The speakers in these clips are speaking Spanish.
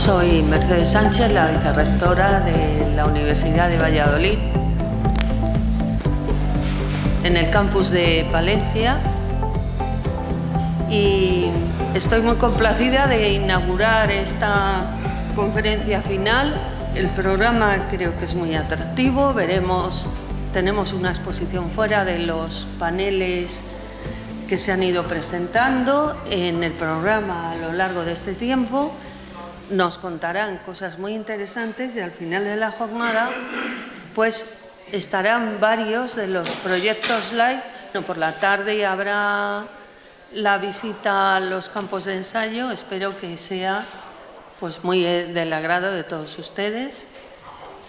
Soy Mercedes Sánchez, la vicerrectora de la Universidad de Valladolid, en el campus de Palencia, y estoy muy complacida de inaugurar esta conferencia final. El programa creo que es muy atractivo. Tenemos una exposición fuera de los paneles que se han ido presentando en el programa a lo largo de este tiempo. Nos contarán cosas muy interesantes y al final de la jornada pues estarán varios de los proyectos live. Por la tarde habrá la visita a los campos de ensayo. Espero que sea pues muy del agrado de todos ustedes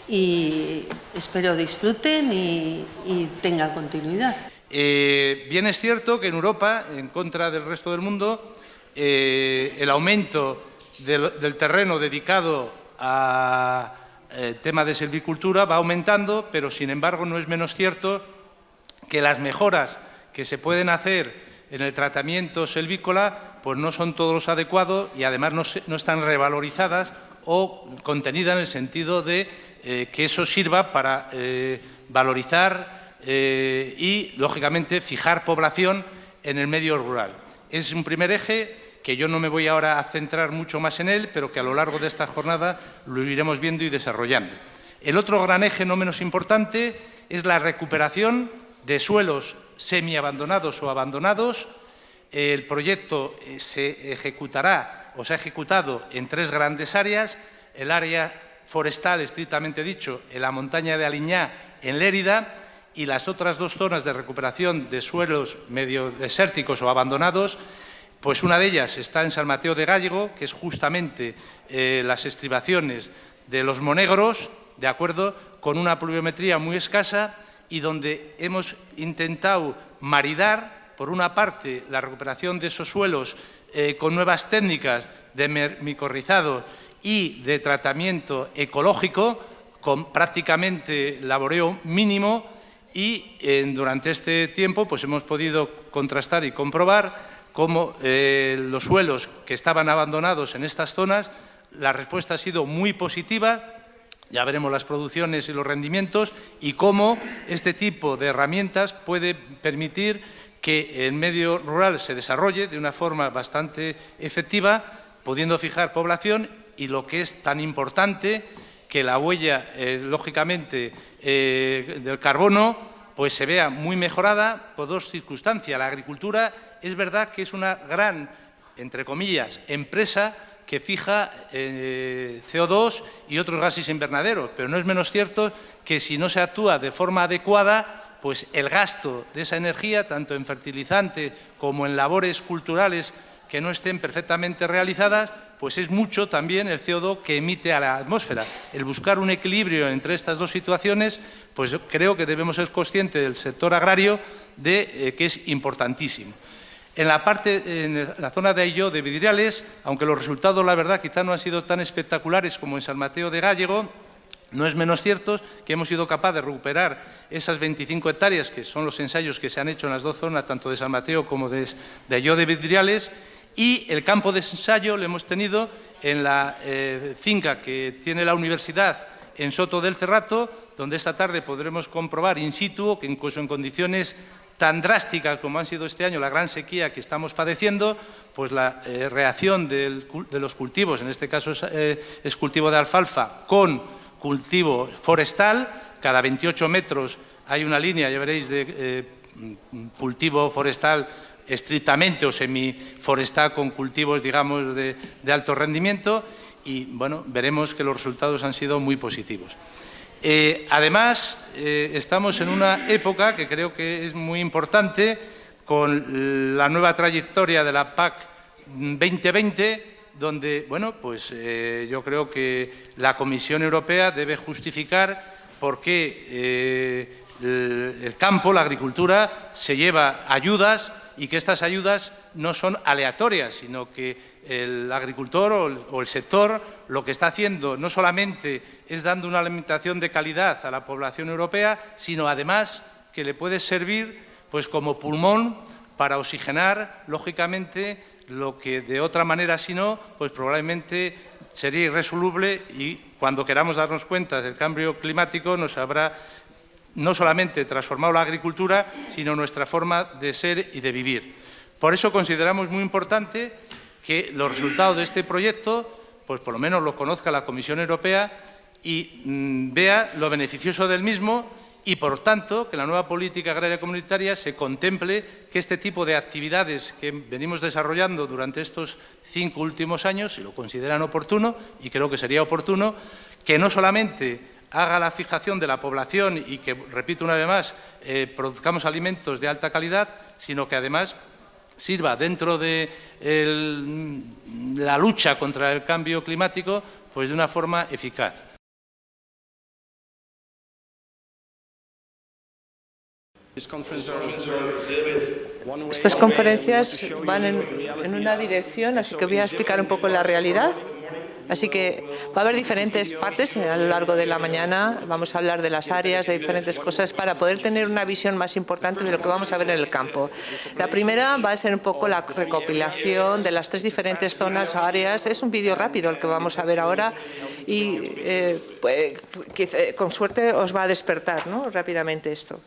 y espero disfruten y tengan continuidad. Bien es cierto que en Europa, en contra del resto del mundo, el aumento del terreno dedicado a tema de silvicultura va aumentando, pero sin embargo no es menos cierto que las mejoras que se pueden hacer en el tratamiento silvícola pues no son todos adecuados y además no están revalorizadas o contenidas en el sentido de que eso sirva para valorizar y, lógicamente, fijar población en el medio rural. Es un primer eje que yo no me voy ahora a centrar mucho más en él, pero que a lo largo de esta jornada lo iremos viendo y desarrollando. El otro gran eje, no menos importante, es la recuperación de suelos semiabandonados o abandonados. El proyecto se ejecutará o se ha ejecutado en 3 grandes áreas: el área forestal, estrictamente dicho, en la montaña de Aliñá, en Lérida, y las otras 2 zonas de recuperación de suelos medio desérticos o abandonados. Pues una de ellas está en San Mateo de Gállego, que es justamente las estribaciones de los monegros, de acuerdo, con una pluviometría muy escasa y donde hemos intentado maridar, por una parte, la recuperación de esos suelos con nuevas técnicas de micorrizado y de tratamiento ecológico, con prácticamente laboreo mínimo, y durante este tiempo pues hemos podido contrastar y comprobar cómo los suelos que estaban abandonados en estas zonas, la respuesta ha sido muy positiva. Ya veremos las producciones y los rendimientos y cómo este tipo de herramientas puede permitir que el medio rural se desarrolle de una forma bastante efectiva, pudiendo fijar población y, lo que es tan importante, que la huella, lógicamente, del carbono pues se vea muy mejorada por 2 circunstancias. La agricultura es verdad que es una gran, entre comillas, empresa que fija CO2 y otros gases invernaderos, pero no es menos cierto que si no se actúa de forma adecuada, pues el gasto de esa energía, tanto en fertilizantes como en labores culturales que no estén perfectamente realizadas, pues es mucho también el CO2 que emite a la atmósfera. El buscar un equilibrio entre estas 2 situaciones, pues creo que debemos ser conscientes del sector agrario de que es importantísimo. En la zona de Ailló de Vidriales, aunque los resultados, la verdad, quizá no han sido tan espectaculares como en San Mateo de Gállego, no es menos cierto que hemos sido capaces de recuperar esas 25 hectáreas, que son los ensayos que se han hecho en las 2 zonas, tanto de San Mateo como de Ailló de Vidriales, y el campo de ensayo lo hemos tenido en la finca que tiene la universidad en Soto del Cerrato, donde esta tarde podremos comprobar in situ que incluso en condiciones tan drásticas como han sido este año, la gran sequía que estamos padeciendo, pues la reacción de los cultivos, en este caso es cultivo de alfalfa con cultivo forestal. Cada 28 metros hay una línea, ya veréis, de cultivo forestal estrictamente o semiforestal con cultivos, digamos, de alto rendimiento, y bueno, veremos que los resultados han sido muy positivos. Además, estamos en una época que creo que es muy importante, con la nueva trayectoria de la PAC 2020, donde, bueno, pues yo creo que la Comisión Europea debe justificar por qué el campo, la agricultura, se lleva ayudas y que estas ayudas no son aleatorias, sino que el agricultor o el sector lo que está haciendo no solamente es dando una alimentación de calidad a la población europea, sino además que le puede servir pues como pulmón para oxigenar, lógicamente, lo que de otra manera, si no, pues probablemente sería irresoluble y cuando queramos darnos cuenta del cambio climático nos habrá no solamente transformado la agricultura, sino nuestra forma de ser y de vivir. Por eso consideramos muy importante que los resultados de este proyecto, pues por lo menos los conozca la Comisión Europea y vea lo beneficioso del mismo y, por tanto, que la nueva política agraria comunitaria se contemple que este tipo de actividades que venimos desarrollando durante estos 5 últimos años, si lo consideran oportuno, y creo que sería oportuno, que no solamente haga la fijación de la población y que, repito una vez más, produzcamos alimentos de alta calidad, sino que además sirva dentro de la lucha contra el cambio climático pues de una forma eficaz. Estas conferencias van en una dirección, así que voy a explicar un poco la realidad. Así que va a haber diferentes partes a lo largo de la mañana. Vamos a hablar de las áreas, de diferentes cosas para poder tener una visión más importante de lo que vamos a ver en el campo. La primera va a ser un poco la recopilación de las 3 diferentes zonas o áreas. Es un vídeo rápido el que vamos a ver ahora y con suerte os va a despertar, ¿no?, rápidamente esto.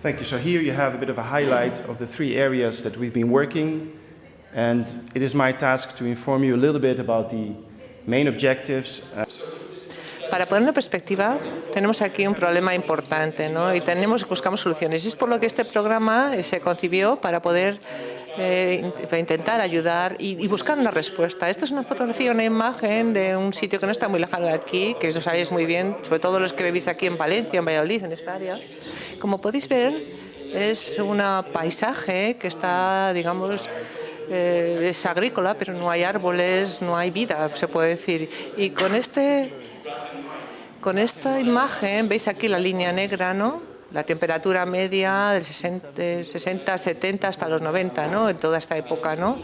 Thank you. So here you have a bit of a highlight of the 3 areas that we've been working, and it is my task to inform you a little bit about the main objectives. Para poner una perspectiva, tenemos aquí un problema importante, ¿no? Y buscamos soluciones. Y es por lo que este programa se concibió para poder para intentar ayudar y buscar una respuesta. Esta es una fotografía, una imagen de un sitio que no está muy lejano de aquí, que lo sabéis muy bien, sobre todo los que vivís aquí en Valencia, en Valladolid, en esta área. Como podéis ver, es un paisaje que está, digamos, es agrícola, pero no hay árboles, no hay vida, se puede decir. Y con esta imagen, veis aquí la línea negra, ¿no?, la temperatura media del 60, 70 hasta los 90, ¿no?, en toda esta época, ¿no?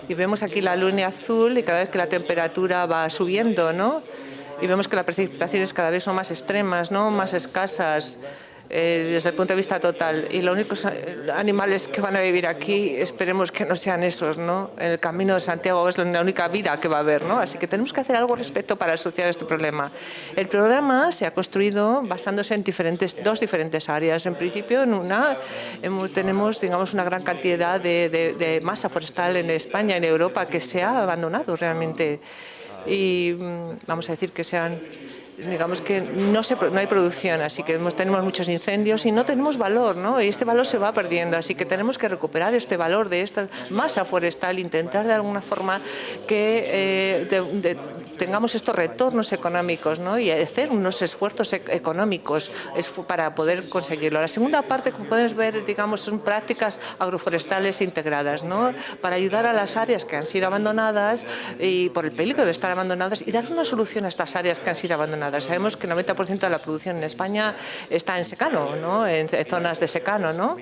Y vemos aquí la línea azul y cada vez que la temperatura va subiendo, ¿no? Y vemos que las precipitaciones cada vez son más extremas, ¿no? Más escasas. Desde el punto de vista total. Y los únicos animales que van a vivir aquí, esperemos que no sean esos, ¿no? En el Camino de Santiago es la única vida que va a haber, ¿no? Así que tenemos que hacer algo al respecto para solucionar este problema. El programa se ha construido basándose en dos diferentes áreas. En principio, en una tenemos, digamos, una gran cantidad de masa forestal en España, en Europa, que se ha abandonado realmente. Y vamos a decir que digamos que no hay producción, así que tenemos muchos incendios y no tenemos valor, ¿no? Y este valor se va perdiendo, así que tenemos que recuperar este valor de esta masa forestal, intentar de alguna forma que tengamos estos retornos económicos, ¿no? Y hacer unos esfuerzos económicos para poder conseguirlo. La segunda parte, como puedes ver, digamos, son prácticas agroforestales integradas, ¿no? Para ayudar a las áreas que han sido abandonadas y por el peligro de estar abandonadas y dar una solución a estas áreas que han sido abandonadas. Sabemos que el 90% de la producción en España está en secano, ¿no? En zonas de secano, ¿no?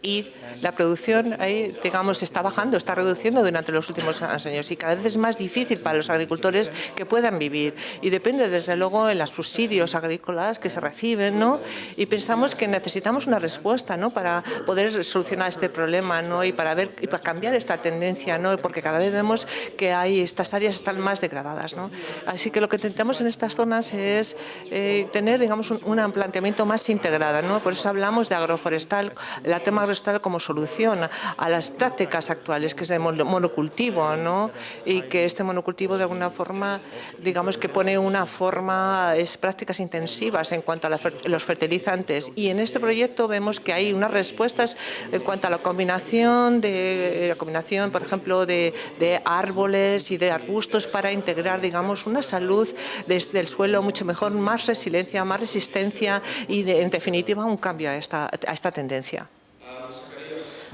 Y la producción ahí, digamos, está bajando, está reduciendo durante los últimos años y cada vez es más difícil para los agricultores que puedan vivir. Y depende, desde luego, en los subsidios agrícolas que se reciben, ¿no? Y pensamos que necesitamos una respuesta, ¿no? Para poder solucionar este problema, ¿no? Y para cambiar esta tendencia, ¿no? Porque cada vez vemos que estas áreas están más degradadas, ¿no? Así que lo que intentamos en estas zonas es tener, digamos, un planteamiento más integrado, ¿no? Por eso hablamos de agroforestal, el tema como solución a las prácticas actuales, que es el monocultivo, ¿no? Y que este monocultivo de alguna forma, digamos que pone es prácticas intensivas en cuanto a los fertilizantes. Y en este proyecto vemos que hay unas respuestas en cuanto a la combinación, por ejemplo, de árboles y de arbustos para integrar, digamos, una salud desde el suelo mucho mejor, más resiliencia, más resistencia y, en definitiva, un cambio a esta tendencia.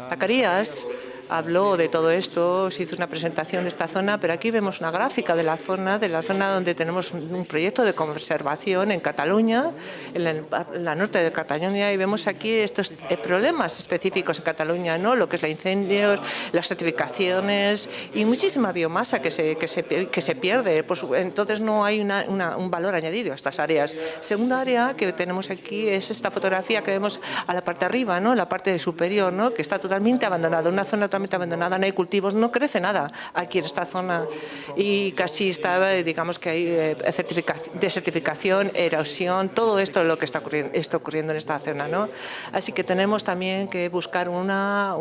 Zacarías habló de todo esto, se hizo una presentación de esta zona, pero aquí vemos una gráfica de la zona donde tenemos un proyecto de conservación en Cataluña, en la norte de Cataluña, y vemos aquí estos problemas específicos en Cataluña, ¿no? Lo que es los incendios, las certificaciones y muchísima biomasa que se pierde. Entonces no hay un valor añadido a estas áreas. Segunda área que tenemos aquí es esta fotografía que vemos a la parte de arriba, ¿no? La parte superior, ¿no? Que está totalmente abandonada, una zona totalmente abandonada, no hay cultivos, no crece nada aquí en esta zona y casi está, digamos que hay desertificación, erosión, todo esto es lo que está ocurriendo en esta zona, ¿no? Así que tenemos también que buscar una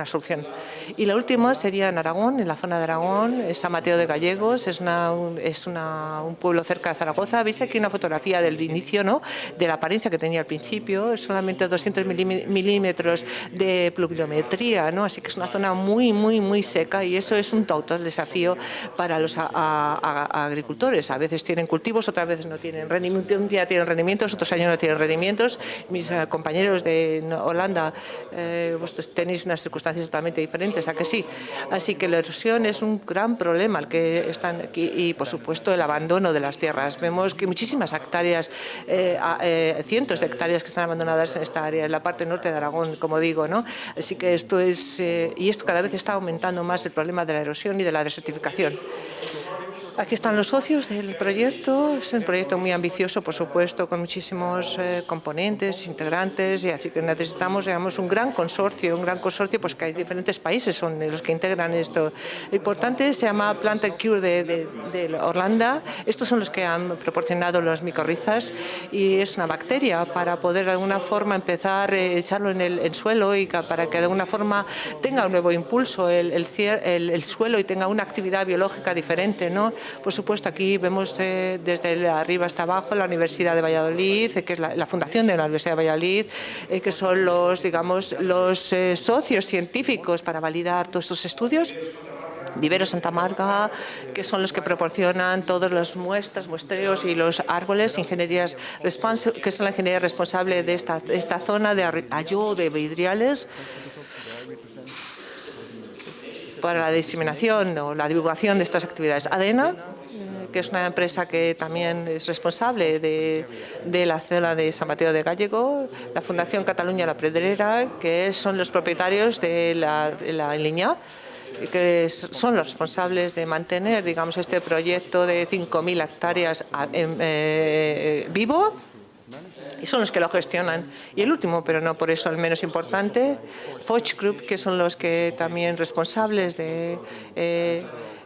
solución. Y la última sería en Aragón, en la zona de Aragón, es San Mateo de Gallegos, es un pueblo cerca de Zaragoza. Veis aquí una fotografía del inicio, ¿no? De la apariencia que tenía al principio, es solamente 200 milímetros de pluviometría, ¿no? Así que es una zona muy seca y eso es un total desafío para los agricultores. A veces tienen cultivos, otras veces no tienen rendimiento. Un día tienen rendimientos, otros años no tienen rendimientos. Mis compañeros de Holanda, vosotros tenéis unas circunstancias totalmente diferentes, ¿a que sí? Así que la erosión es un gran problema al que están aquí y, por supuesto, el abandono de las tierras. Vemos que muchísimas hectáreas, cientos de hectáreas que están abandonadas en esta área, en la parte norte de Aragón, como digo, ¿no? Así que esto cada vez está aumentando más el problema de la erosión y de la desertificación. Aquí están los socios del proyecto. Es un proyecto muy ambicioso, por supuesto, con muchísimos componentes, integrantes, y así que necesitamos, digamos, un gran consorcio, pues que hay diferentes países son los que integran esto. Lo importante se llama Plant and Cure de Holanda. Estos son los que han proporcionado los micorrizas y es una bacteria para poder de alguna forma empezar a echarlo en el suelo y para que de alguna forma tenga un nuevo impulso el suelo y tenga una actividad biológica diferente, ¿no? Por supuesto, aquí vemos desde arriba hasta abajo la Universidad de Valladolid, que es la fundación de la Universidad de Valladolid, que son los socios científicos para validar todos estos estudios. Vivero Santa Marga, que son los que proporcionan todas las muestreos y los árboles, que son la ingeniería responsable de esta zona de Ayó de Vidriales, para la diseminación o la divulgación de estas actividades. ADENA, que es una empresa que también es responsable de la zona de San Mateo de Gallego, la Fundación Cataluña La Pedrera, que son los propietarios de la línea, que son los responsables de mantener, digamos, este proyecto de 5.000 hectáreas vivo, y son los que lo gestionan. Y el último, pero no por eso el menos importante, Foch Group, que son los que también responsables de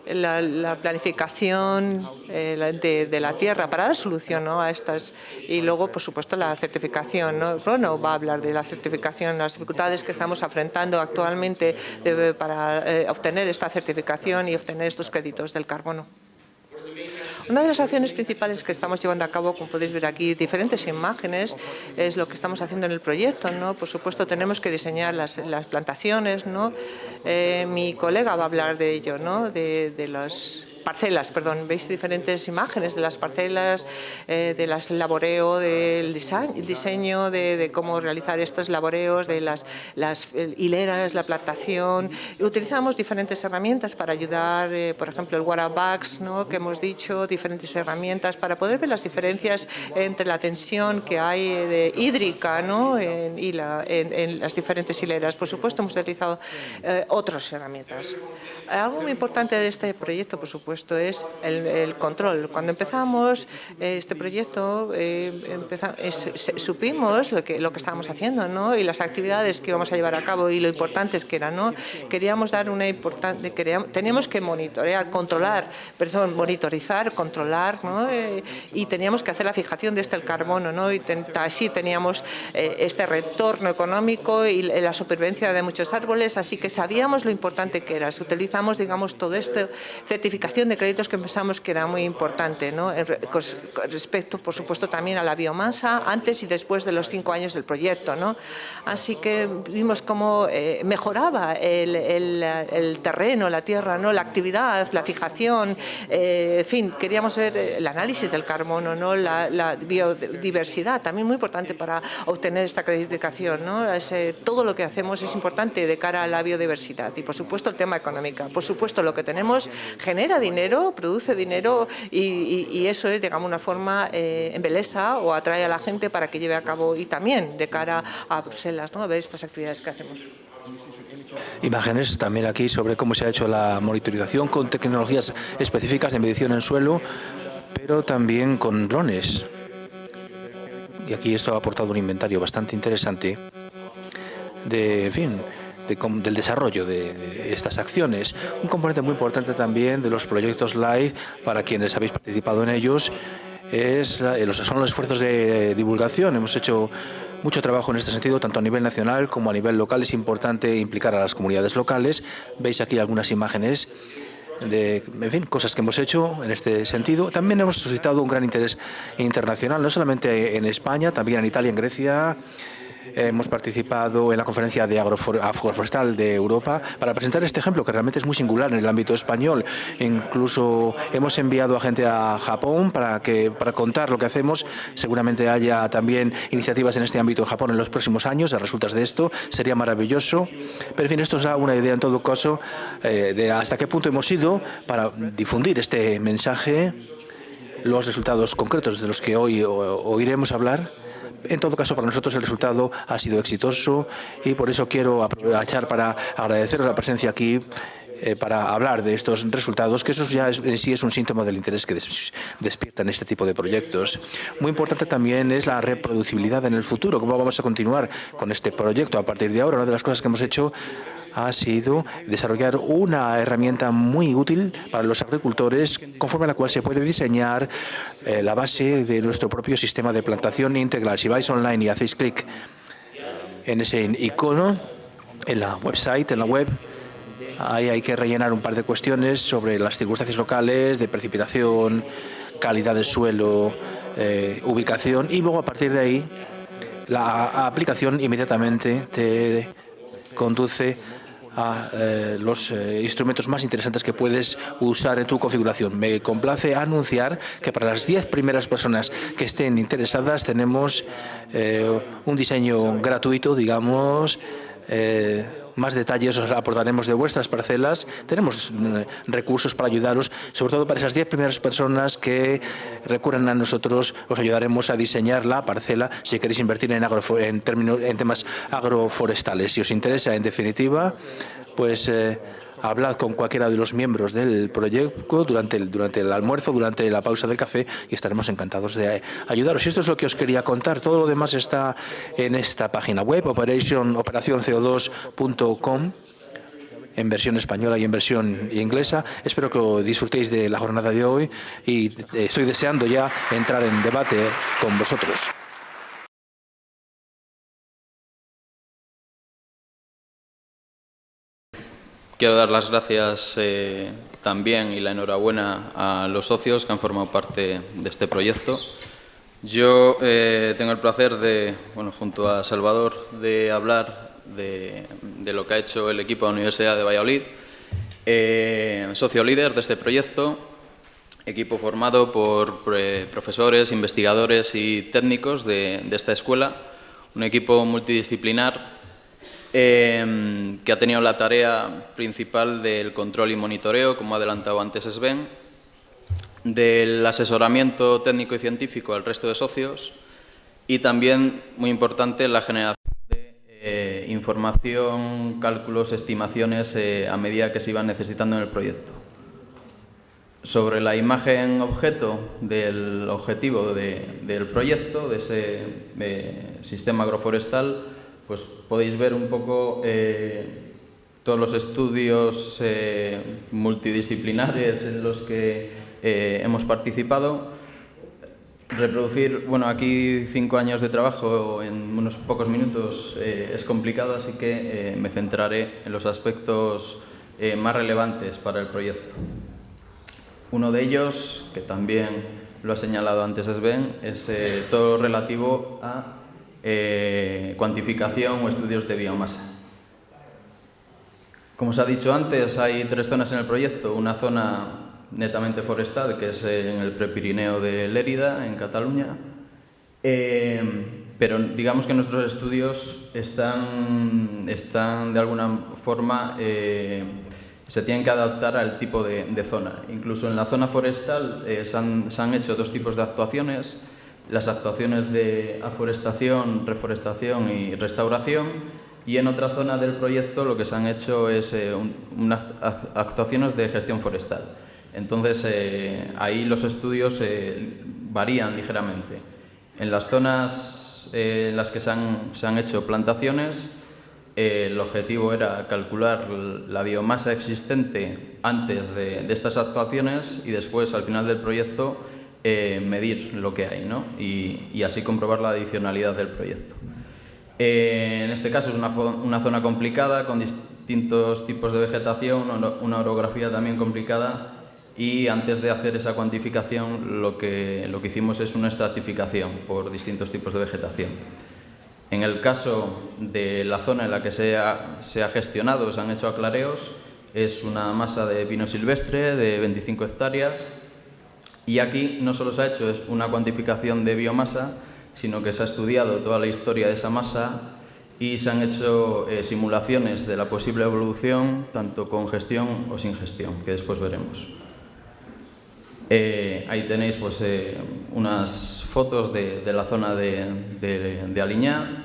la planificación de la tierra para dar solución, ¿no?, a estas. Y luego, por supuesto, la certificación, ¿no? Bruno va a hablar de la certificación, las dificultades que estamos afrontando actualmente para obtener esta certificación y obtener estos créditos del carbono. Una de las acciones principales que estamos llevando a cabo, como podéis ver aquí, diferentes imágenes, es lo que estamos haciendo en el proyecto, ¿no? Por supuesto, tenemos que diseñar las plantaciones, ¿no? Mi colega va a hablar de ello, ¿no? De las parcelas, perdón. Veis diferentes imágenes de las parcelas, de las laboreo, del diseño de cómo realizar estos laboreos, de las hileras, la plantación. Utilizamos diferentes herramientas para ayudar, por ejemplo, el water bags, ¿no?, que hemos dicho, diferentes herramientas para poder ver las diferencias entre la tensión que hay hídrica, ¿no?, en las diferentes hileras. Por supuesto, hemos utilizado otras herramientas. Algo muy importante de este proyecto, por supuesto, es el control. Cuando empezamos este proyecto, supimos lo que estábamos haciendo, ¿no?, y las actividades que íbamos a llevar a cabo y lo importantes que eran, ¿no? Teníamos que monitorizar, controlar, ¿no?, y teníamos que hacer la fijación de el carbono, ¿no?, y así teníamos este retorno económico y la supervivencia de muchos árboles, así que sabíamos lo importante que era. Utilizamos, digamos, todo esto, certificación de créditos, que pensamos que era muy importante, ¿no?, respecto, por supuesto, también a la biomasa antes y después de los 5 años del proyecto, ¿no? Así que vimos cómo mejoraba el terreno, la tierra, ¿no?, la actividad, la fijación, en fin, queríamos ver el análisis del carbono, ¿no?, la biodiversidad, también muy importante para obtener esta acreditación, ¿no? Todo lo que hacemos es importante de cara a la biodiversidad y, por supuesto, el tema económico. Por supuesto, lo que tenemos genera dinero, produce dinero y eso es, digamos, una forma embelesa o atrae a la gente para que lleve a cabo, y también de cara a Bruselas, ¿no?, a ver estas actividades que hacemos. Imágenes también aquí sobre cómo se ha hecho la monitorización con tecnologías específicas de medición en suelo, pero también con drones. Y aquí esto ha aportado un inventario bastante interesante del desarrollo de estas acciones. Un componente muy importante también de los proyectos LIFE, para quienes habéis participado en ellos, son los esfuerzos de divulgación. Hemos hecho mucho trabajo en este sentido, tanto a nivel nacional como a nivel local. Es importante implicar a las comunidades locales. Veis aquí algunas imágenes de, cosas que hemos hecho en este sentido. También hemos suscitado un gran interés internacional, no solamente en España, también en Italia, en Grecia. Hemos participado en la conferencia de agroforestal de Europa para presentar este ejemplo, que realmente es muy singular en el ámbito español. Incluso hemos enviado a gente a Japón para contar lo que hacemos. Seguramente haya también iniciativas en este ámbito en Japón en los próximos años. Las resultas de esto sería maravilloso. Pero, en fin, esto os da una idea, en todo caso, de hasta qué punto hemos ido para difundir este mensaje, los resultados concretos de los que hoy oiremos hablar. En todo caso, para nosotros el resultado ha sido exitoso y por eso quiero aprovechar para agradeceros la presencia aquí para hablar de estos resultados, que eso ya en sí es un síntoma del interés que despiertan este tipo de proyectos. Muy importante también es la reproducibilidad en el futuro. ¿Cómo vamos a continuar con este proyecto a partir de ahora? Una de las cosas que hemos hecho ha sido desarrollar una herramienta muy útil para los agricultores, conforme a la cual se puede diseñar la base de nuestro propio sistema de plantación integral. Si vais online y hacéis clic en ese icono, en la web, ahí hay que rellenar un par de cuestiones sobre las circunstancias locales, de precipitación, calidad del suelo, ubicación, y luego a partir de ahí la aplicación inmediatamente te conduce a los instrumentos más interesantes que puedes usar en tu configuración. Me complace anunciar que para las 10 primeras personas que estén interesadas tenemos un diseño gratuito, digamos. Más detalles os aportaremos de vuestras parcelas. Tenemos recursos para ayudaros, sobre todo para esas 10 primeras personas que recurran a nosotros. Os ayudaremos a diseñar la parcela si queréis invertir en temas agroforestales. Si os interesa, en definitiva, pues hablad con cualquiera de los miembros del proyecto durante el almuerzo, durante la pausa del café, y estaremos encantados de ayudaros. Y esto es lo que os quería contar. Todo lo demás está en esta página web, operacionco2.com, en versión española y en versión inglesa. Espero que disfrutéis de la jornada de hoy y estoy deseando ya entrar en debate con vosotros. Quiero dar las gracias también y la enhorabuena a los socios que han formado parte de este proyecto. Yo tengo el placer de, junto a Salvador, de hablar de lo que ha hecho el equipo de la Universidad de Valladolid, socio líder de este proyecto, equipo formado por profesores, investigadores y técnicos de esta escuela, un equipo multidisciplinar que ha tenido la tarea principal del control y monitoreo, como ha adelantado antes Sven, del asesoramiento técnico y científico al resto de socios y también, muy importante, la generación de información, cálculos, estimaciones a medida que se iban necesitando en el proyecto. Sobre la imagen objeto del objetivo del proyecto, de ese sistema agroforestal, pues podéis ver un poco todos los estudios multidisciplinares en los que hemos participado. Reproducir, aquí 5 años de trabajo en unos pocos minutos es complicado, así que me centraré en los aspectos más relevantes para el proyecto. Uno de ellos, que también lo ha señalado antes Sven, es todo lo relativo a cuantificación o estudios de biomasa. Como os ha dicho antes, hay 3 zonas en el proyecto. Una zona netamente forestal, que es en el Prepirineo de Lérida, en Cataluña. Pero digamos que nuestros estudios están de alguna forma, se tienen que adaptar al tipo de zona. Incluso en la zona forestal se han hecho 2 tipos de actuaciones: las actuaciones de aforestación, reforestación y restauración, y en otra zona del proyecto lo que se han hecho es unas actuaciones de gestión forestal. Entonces, ahí los estudios varían ligeramente. En las zonas en las que se han hecho plantaciones, el objetivo era calcular la biomasa existente antes de estas actuaciones y después, al final del proyecto, medir lo que hay, ¿no? y así comprobar la adicionalidad del proyecto. En este caso es una zona complicada, con distintos tipos de vegetación, una orografía también complicada, y antes de hacer esa cuantificación lo que hicimos es una estratificación por distintos tipos de vegetación. En el caso de la zona en la que se ha gestionado, se han hecho aclareos, es una masa de pino silvestre de 25 hectáreas, y aquí no solo se ha hecho una cuantificación de biomasa, sino que se ha estudiado toda la historia de esa masa y se han hecho simulaciones de la posible evolución, tanto con gestión o sin gestión, que después veremos. Ahí tenéis pues, unas fotos de la zona de Aliñá.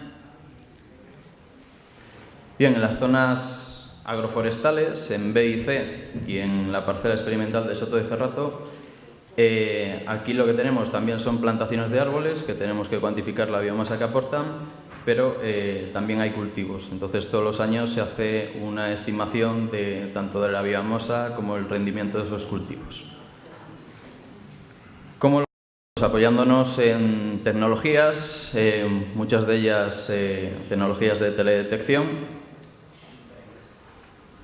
Bien, en las zonas agroforestales, en B y C, y en la parcela experimental de Soto de Cerrato, aquí lo que tenemos también son plantaciones de árboles, que tenemos que cuantificar la biomasa que aportan, pero también hay cultivos. Entonces, todos los años se hace una estimación tanto de la biomasa como el rendimiento de esos cultivos. ¿Cómo lo hacemos? Apoyándonos en tecnologías, muchas de ellas tecnologías de teledetección.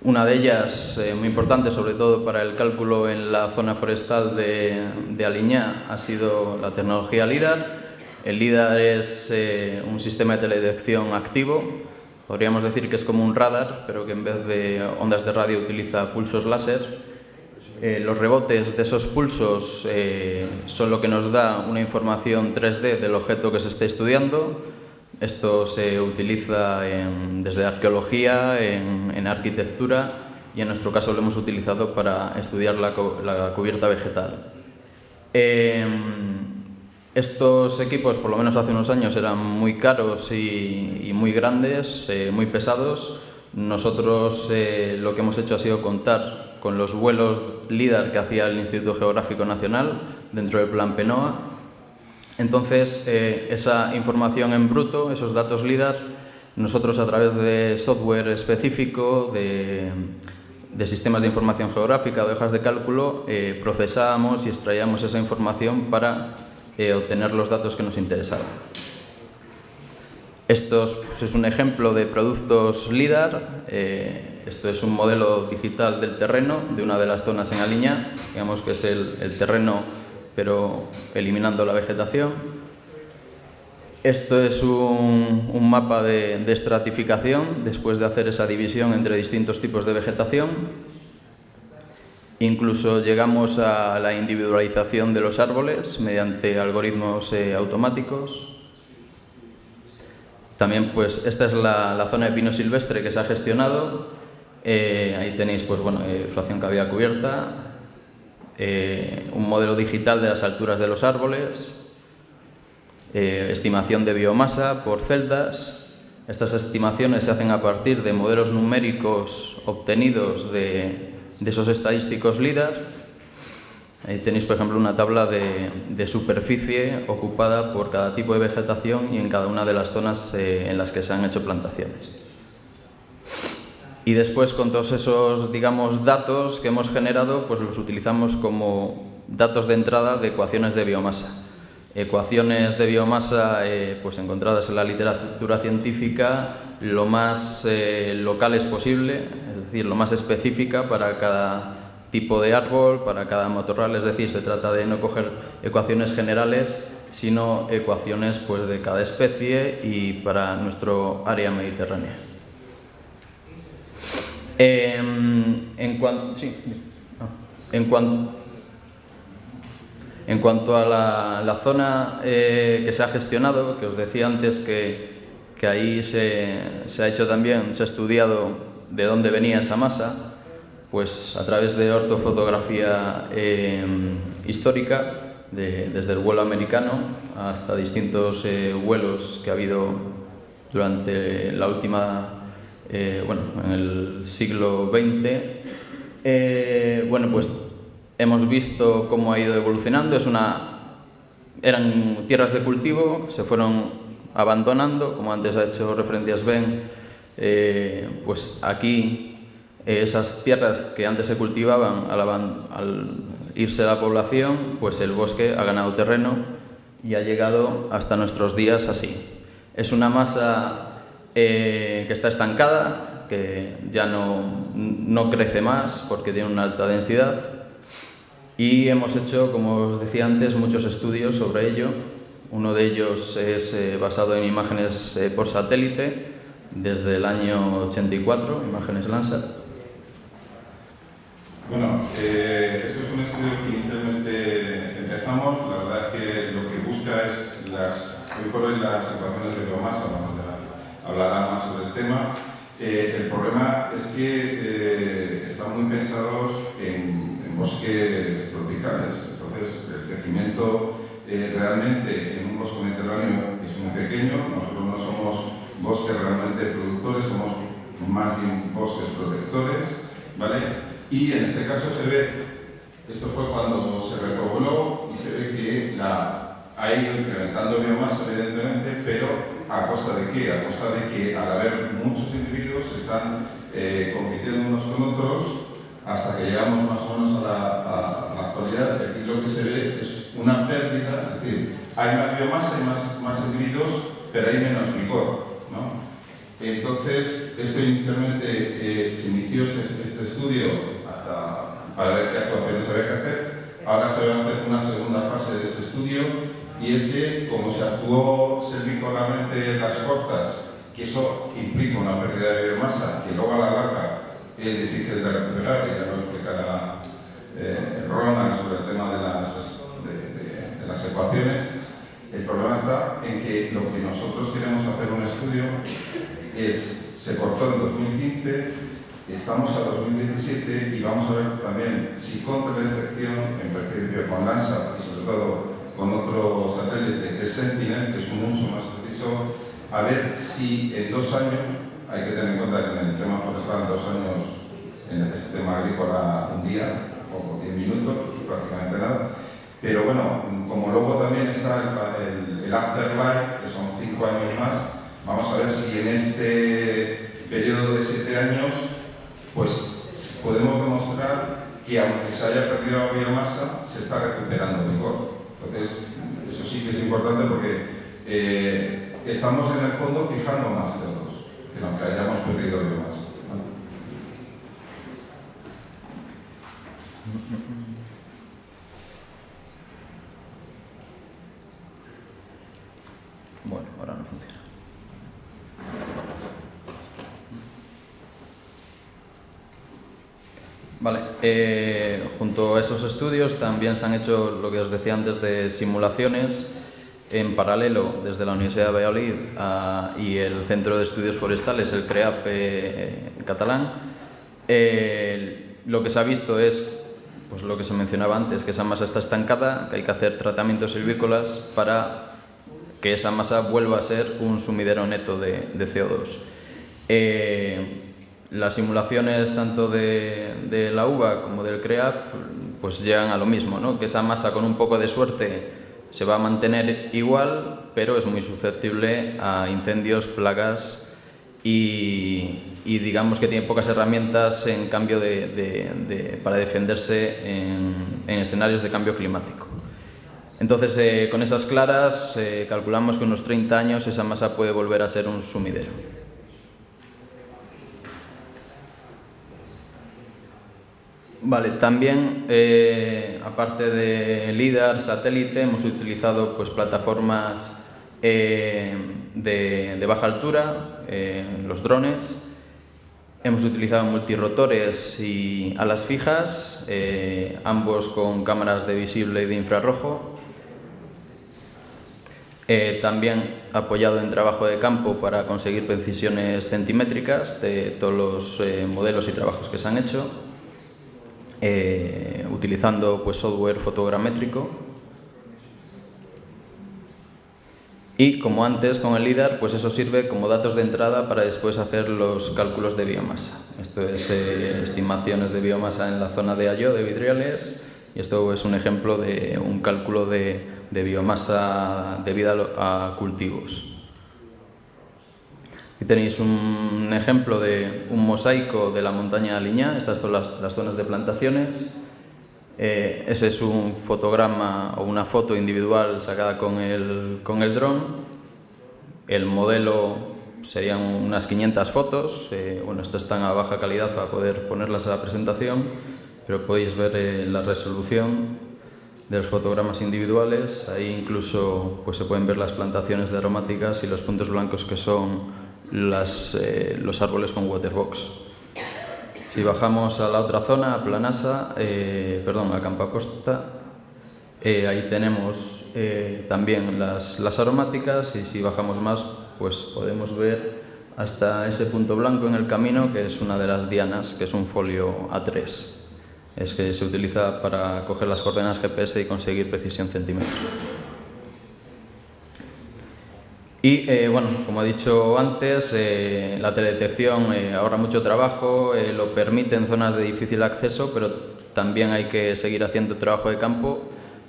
Una de ellas, muy importante, sobre todo para el cálculo en la zona forestal de Aliñá, ha sido la tecnología LIDAR. El LIDAR es un sistema de teledetección activo. Podríamos decir que es como un radar, pero que en vez de ondas de radio utiliza pulsos láser. Los rebotes de esos pulsos son lo que nos da una información 3D del objeto que se esté estudiando. Esto se utiliza desde arqueología, en arquitectura, y en nuestro caso lo hemos utilizado para estudiar la cubierta vegetal. Estos equipos, por lo menos hace unos años, eran muy caros y muy grandes, muy pesados. Nosotros lo que hemos hecho ha sido contar con los vuelos LIDAR que hacía el Instituto Geográfico Nacional dentro del Plan PENOA. Entonces, esa información en bruto, esos datos LIDAR, nosotros a través de software específico, de sistemas de información geográfica, de hojas de cálculo, procesábamos y extraíamos esa información para obtener los datos que nos interesaban. Esto es un ejemplo de productos LIDAR. Esto es un modelo digital del terreno de una de las zonas en Aliñá, digamos que es el terreno pero eliminando la vegetación. Esto es un mapa de estratificación después de hacer esa división entre distintos tipos de vegetación. Incluso llegamos a la individualización de los árboles mediante algoritmos automáticos. También, pues, esta es la zona de pino silvestre que se ha gestionado. Ahí tenéis, pues, bueno, fracción cavidad cubierta, un modelo digital de las alturas de los árboles, estimación de biomasa por celdas. Estas estimaciones se hacen a partir de modelos numéricos obtenidos de esos estadísticos LIDAR. Ahí tenéis, por ejemplo, una tabla de superficie ocupada por cada tipo de vegetación y en cada una de las zonas en las que se han hecho plantaciones. Y después, con todos esos, digamos, datos que hemos generado, pues los utilizamos como datos de entrada de ecuaciones de biomasa. Ecuaciones de biomasa pues encontradas en la literatura científica lo más locales posible, es decir, lo más específica para cada tipo de árbol, para cada matorral. Es decir, se trata de no coger ecuaciones generales, sino ecuaciones, pues, de cada especie y para nuestro área mediterránea. En cuanto a la zona que se ha gestionado, que os decía antes que ahí se ha hecho también, se ha estudiado de dónde venía esa masa, pues a través de ortofotografía histórica, desde el vuelo americano hasta distintos vuelos que ha habido durante la última, en el siglo XX. Bueno, pues hemos visto cómo ha ido evolucionando. Eran tierras de cultivo, se fueron abandonando, como antes ha hecho referencia Sven. Pues aquí esas tierras que antes se cultivaban, al irse la población, pues el bosque ha ganado terreno y ha llegado hasta nuestros días así. Es una masa que está estancada, que ya no crece más porque tiene una alta densidad, y hemos hecho, como os decía antes, muchos estudios sobre ello. Uno de ellos es basado en imágenes por satélite desde el año 84, imágenes Landsat. Bueno, esto es un estudio que inicialmente empezamos. La verdad es que lo que busca es hoy por hoy las ecuaciones de biomasa, hablará más sobre el tema. El problema es que están muy pensados en bosques tropicales. Entonces, el crecimiento realmente en un bosque mediterráneo es muy pequeño. Nosotros no somos bosques realmente productores, somos más bien bosques protectores, ¿vale? Y en este caso se ve, esto fue cuando se repobló y se ve que ha ido incrementando biomasa evidentemente, pero ¿a costa de qué? A costa de que al haber muchos individuos se están compitiendo unos con otros hasta que llegamos más o menos a la actualidad. Aquí lo que se ve es una pérdida, es decir, hay más biomasa, hay más individuos, pero hay menos vigor, ¿no? Entonces, esto inicialmente se inició este estudio para ver qué actuaciones había que hacer. Ahora se va a hacer una segunda fase de este estudio, y es que, como se actuó silvícolarmente en las cortas, que eso implica una pérdida de biomasa que luego a la larga es difícil de recuperar, y ya lo explicará Ronald sobre el tema de las ecuaciones. El problema está en que lo que nosotros queremos hacer un estudio se cortó en 2015, estamos a 2017 y vamos a ver también si con teledetección, en principio con Landsat y sobre todo con otro satélite que es Sentinel, que es mucho más preciso, a ver si en 2 años Hay que tener en cuenta que en el tema forestal 2 años, en este tema agrícola un día, o 10 minutos, pues prácticamente nada. Pero bueno, como luego también está el afterlife, que son 5 años más, vamos a ver si en este periodo de 7 años pues podemos demostrar que aunque se haya perdido la biomasa, se está recuperando mejor. Entonces, eso sí que es importante porque estamos en el fondo fijando más CO2, es decir, aunque hayamos perdido biomasa. Bueno, ahora no funciona. Vale, junto a esos estudios también se han hecho, lo que os decía antes, de simulaciones en paralelo desde la Universidad de Valladolid y el Centro de Estudios Forestales, el CREAF catalán. Lo que se ha visto es pues lo que se mencionaba antes, que esa masa está estancada, que hay que hacer tratamientos silvícolas para que esa masa vuelva a ser un sumidero neto de CO2. Las simulaciones tanto de la UBA como del CREAF pues llegan a lo mismo, ¿no? Que esa masa con un poco de suerte se va a mantener igual, pero es muy susceptible a incendios, plagas y digamos que tiene pocas herramientas en cambio para defenderse en escenarios de cambio climático. Entonces, con esas claras, calculamos que en unos 30 años esa masa puede volver a ser un sumidero. Vale, también, aparte de LIDAR, satélite, hemos utilizado pues, plataformas de baja altura, los drones. Hemos utilizado multirotores y alas fijas, ambos con cámaras de visible y de infrarrojo. También apoyado en trabajo de campo para conseguir precisiones centimétricas de todos los modelos y trabajos que se han hecho, utilizando pues, software fotogramétrico. Y como antes con el LIDAR, pues eso sirve como datos de entrada para después hacer los cálculos de biomasa. Esto es estimaciones de biomasa en la zona de Ayó, de Vidriales, y esto es un ejemplo de un cálculo de biomasa debida a cultivos. Aquí tenéis un ejemplo de un mosaico de la montaña de Aliñá, estas son las zonas de plantaciones. Ese es un fotograma o una foto individual sacada con el dron. El modelo serían unas 500 fotos. Bueno, estas están a baja calidad para poder ponerlas a la presentación, pero podéis ver la resolución de los fotogramas individuales. Ahí incluso pues, se pueden ver las plantaciones de aromáticas y los puntos blancos que son los árboles con waterbox. Si bajamos a la otra zona, a Planasa, a Campaposta, ahí tenemos también las aromáticas, y si bajamos más, pues podemos ver hasta ese punto blanco en el camino, que es una de las dianas, que es un folio A3. Es que se utiliza para coger las coordenadas GPS y conseguir precisión centimétrica. Y bueno, como he dicho antes, la teledetección ahorra mucho trabajo, lo permite en zonas de difícil acceso, pero también hay que seguir haciendo trabajo de campo,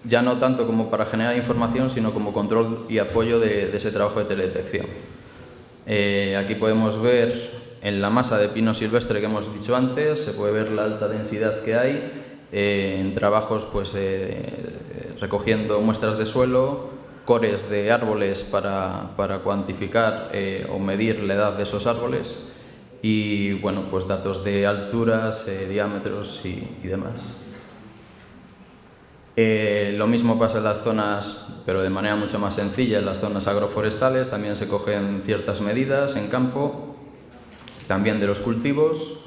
ya no tanto como para generar información, sino como control y apoyo de ese trabajo de teledetección. Aquí podemos ver en la masa de pino silvestre que hemos dicho antes, se puede ver la alta densidad que hay en trabajos pues, recogiendo muestras de suelo, cores de árboles para cuantificar o medir la edad de esos árboles y bueno, pues datos de alturas, diámetros y demás. Lo mismo pasa en las zonas, pero de manera mucho más sencilla, en las zonas agroforestales también se cogen ciertas medidas en campo, también de los cultivos,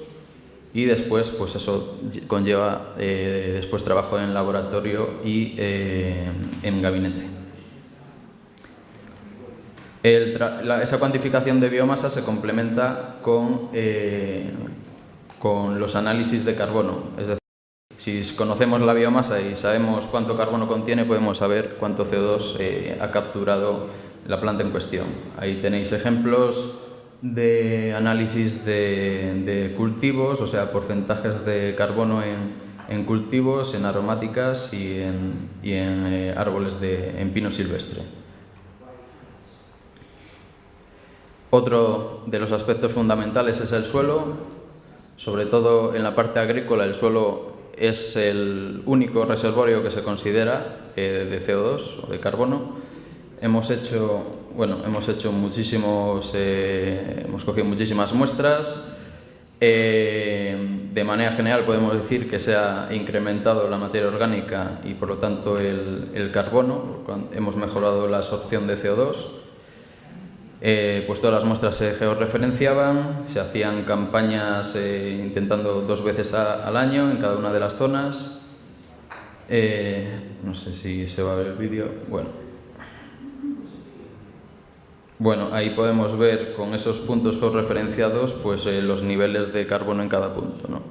y después pues eso conlleva después trabajo en laboratorio y en gabinete. Esa cuantificación de biomasa se complementa con los análisis de carbono. Es decir, si conocemos la biomasa y sabemos cuánto carbono contiene, podemos saber cuánto CO2 ha capturado la planta en cuestión. Ahí tenéis ejemplos de análisis de cultivos, o sea, porcentajes de carbono en cultivos, en aromáticas y en árboles en pino silvestre. Otro de los aspectos fundamentales es el suelo. Sobre todo en la parte agrícola, el suelo es el único reservorio que se considera de CO2 o de carbono. Hemos cogido muchísimas muestras. De manera general podemos decir que se ha incrementado la materia orgánica y por lo tanto el carbono. Hemos mejorado la absorción de CO2. Pues todas las muestras se georreferenciaban, se hacían campañas intentando 2 veces al año en cada una de las zonas. No sé si se va a ver el vídeo. Bueno, ahí podemos ver con esos puntos georreferenciados pues, los niveles de carbono en cada punto, ¿no?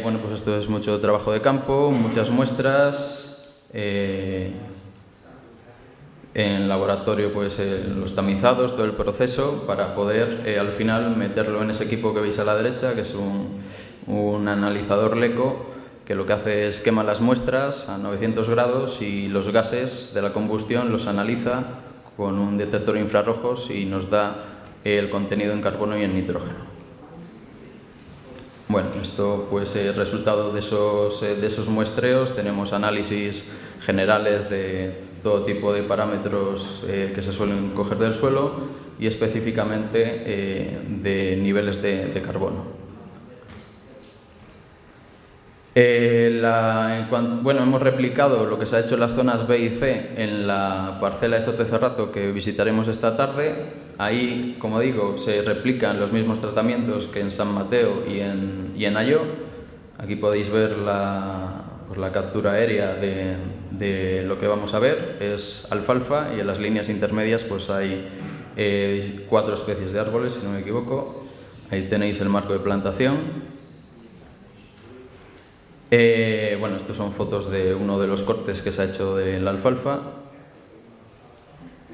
Bueno, pues esto es mucho trabajo de campo, muchas muestras. En laboratorio pues los tamizados, todo el proceso para poder al final meterlo en ese equipo que veis a la derecha, que es un analizador LECO, que lo que hace es quema las muestras a 900 grados y los gases de la combustión los analiza con un detector infrarrojos y nos da el contenido en carbono y en nitrógeno. Bueno, esto pues es resultado de esos muestreos. Tenemos análisis generales de todo tipo de parámetros que se suelen coger del suelo y específicamente de niveles de carbono. Hemos replicado lo que se ha hecho en las zonas B y C en la parcela de Soto de Cerrato que visitaremos esta tarde. Ahí, como digo, se replican los mismos tratamientos que en San Mateo y en Ayó. Aquí podéis ver la captura aérea de lo que vamos a ver. Es alfalfa y en las líneas intermedias pues hay 4 especies de árboles, si no me equivoco. Ahí tenéis el marco de plantación. Estos son fotos de uno de los cortes que se ha hecho de la alfalfa.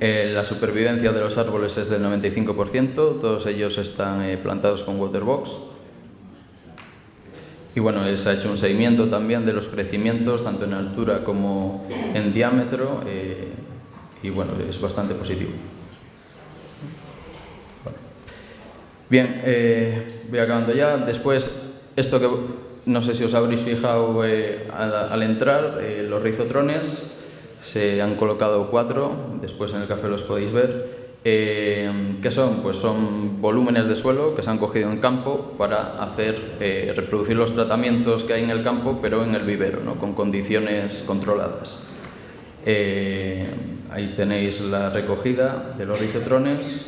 La supervivencia de los árboles es del 95%, todos ellos están plantados con waterbox. Y bueno, se ha hecho un seguimiento también de los crecimientos, tanto en altura como en diámetro, y bueno, es bastante positivo. Bien, voy acabando ya. Después, esto que no sé si os habréis fijado al entrar, los rizotrones, se han colocado 4, después en el café los podéis ver. ¿Qué son? Pues son volúmenes de suelo que se han cogido en campo para reproducir los tratamientos que hay en el campo, pero en el vivero, ¿no? Con condiciones controladas. Ahí tenéis la recogida de los rizotrones,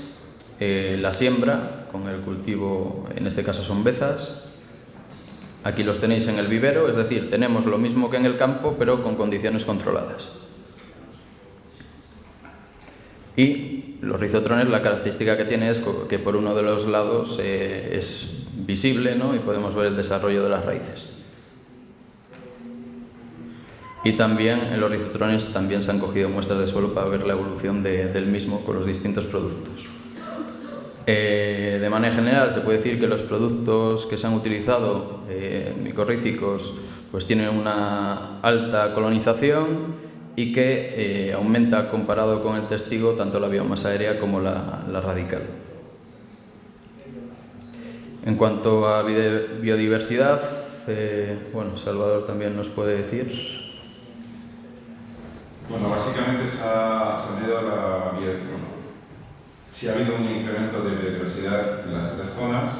la siembra con el cultivo, en este caso son bezas. Aquí los tenéis en el vivero, es decir, tenemos lo mismo que en el campo, pero con condiciones controladas. Y los rizotrones, la característica que tiene es que por uno de los lados es visible, ¿no? Y podemos ver el desarrollo de las raíces. Y también en los rizotrones también se han cogido muestras de suelo para ver la evolución del mismo con los distintos productos. De manera general se puede decir que los productos que se han utilizado, micorrízicos, pues tienen una alta colonización y que aumenta comparado con el testigo tanto la biomasa aérea como la radical. En cuanto a biodiversidad, Salvador también nos puede decir. Bueno, básicamente se ha habido un incremento de biodiversidad en las 3 zonas,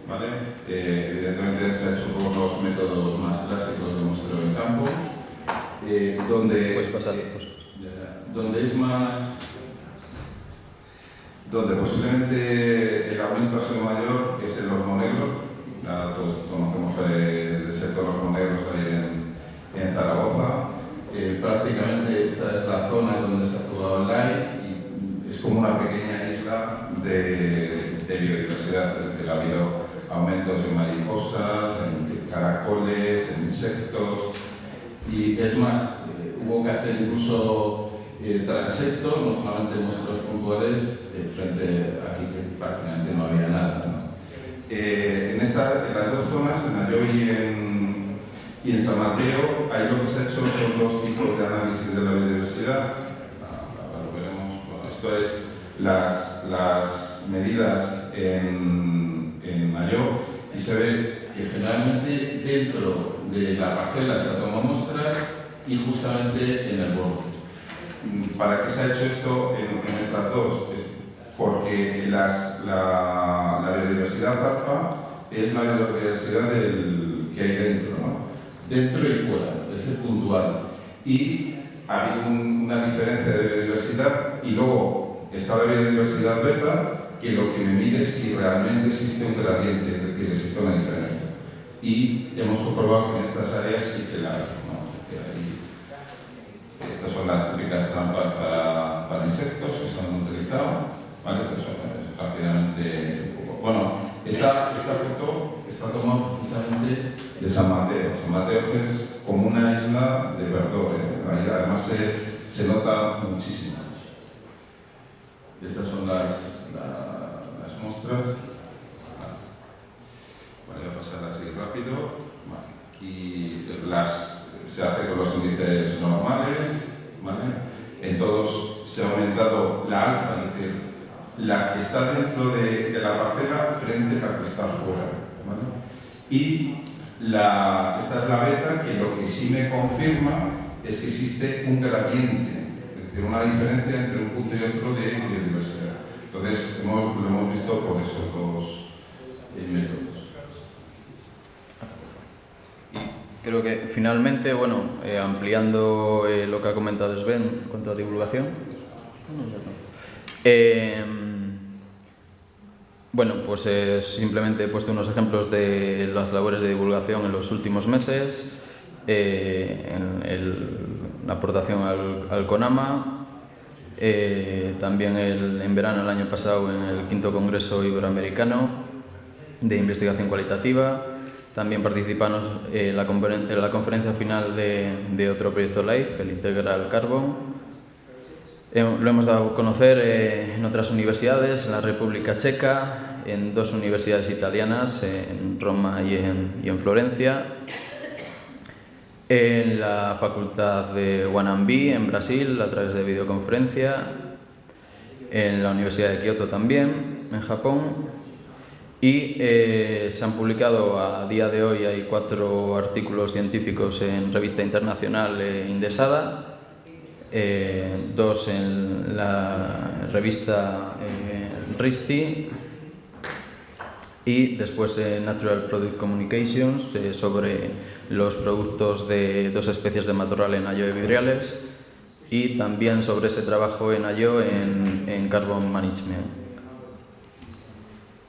¿vale? Evidentemente se ha hecho por los métodos más clásicos de muestreo en campo, donde posiblemente el aumento ha sido mayor es el hormonegro. Todos conocemos el sector hormonegro en Zaragoza. Prácticamente esta es la zona donde se ha actuado el LIFE y es como una pequeña isla de biodiversidad. Es decir, ha habido aumentos en mariposas, en caracoles, en insectos. Y es más, hubo que hacer incluso transectos, no solamente muestras puntuales, frente a aquí que prácticamente no había nada, ¿no? En las dos zonas, en Alló y en San Mateo, ahí lo que se ha hecho son dos tipos de análisis de la biodiversidad. Ahora lo veremos. Bueno, esto es las medidas en Alló, y se ve que generalmente dentro de la parcela se toman muestras y justamente en el borde. ¿Para qué se ha hecho esto en estas dos? Porque la biodiversidad alfa es la biodiversidad que hay dentro, ¿no? Dentro y fuera, es el puntual. Y ha habido una diferencia de biodiversidad, y luego está la biodiversidad beta, que lo que me mide es si realmente existe un gradiente, es decir, existe una diferencia. Y hemos comprobado que en estas áreas sí que la hay, ¿no? Estas son las típicas trampas para insectos que se han utilizado, ¿vale? Estas son rápidamente un poco. Bueno, esta foto está tomada precisamente de San Mateo. San Mateo que es como una isla de verdor, ahí además se nota muchísimo. Estas son las muestras. Voy a pasar así rápido. Aquí se hace con los índices normales, ¿vale? En todos se ha aumentado la alfa, es decir, la que está dentro de la parcela frente a la que está fuera, ¿vale? Y esta es la beta, que lo que sí me confirma es que existe un gradiente, es decir, una diferencia entre un punto y otro de biodiversidad. Entonces, lo hemos visto por esos dos métodos. Creo que finalmente, bueno, ampliando lo que ha comentado Sven en cuanto a divulgación, bueno, pues simplemente he puesto unos ejemplos de las labores de divulgación en los últimos meses, la aportación al CONAMA, también en verano, el año pasado, en el 5º Congreso Iberoamericano de Investigación Cualitativa. También participamos en la conferencia final de otro proyecto LIFE, el Integral Carbon. Lo hemos dado a conocer en otras universidades, en la República Checa, en 2 universidades italianas, en Roma y en Florencia, en la Facultad de Wannabe, en Brasil, a través de videoconferencia, en la Universidad de Kioto también, en Japón. Y se han publicado a día de hoy, hay 4 artículos científicos en revista internacional Indesada, 2 en la revista RISTI, y después en Natural Product Communications sobre los productos de 2 especies de matorral en Alló y Vidriales, y también sobre ese trabajo en Alló en Carbon Management.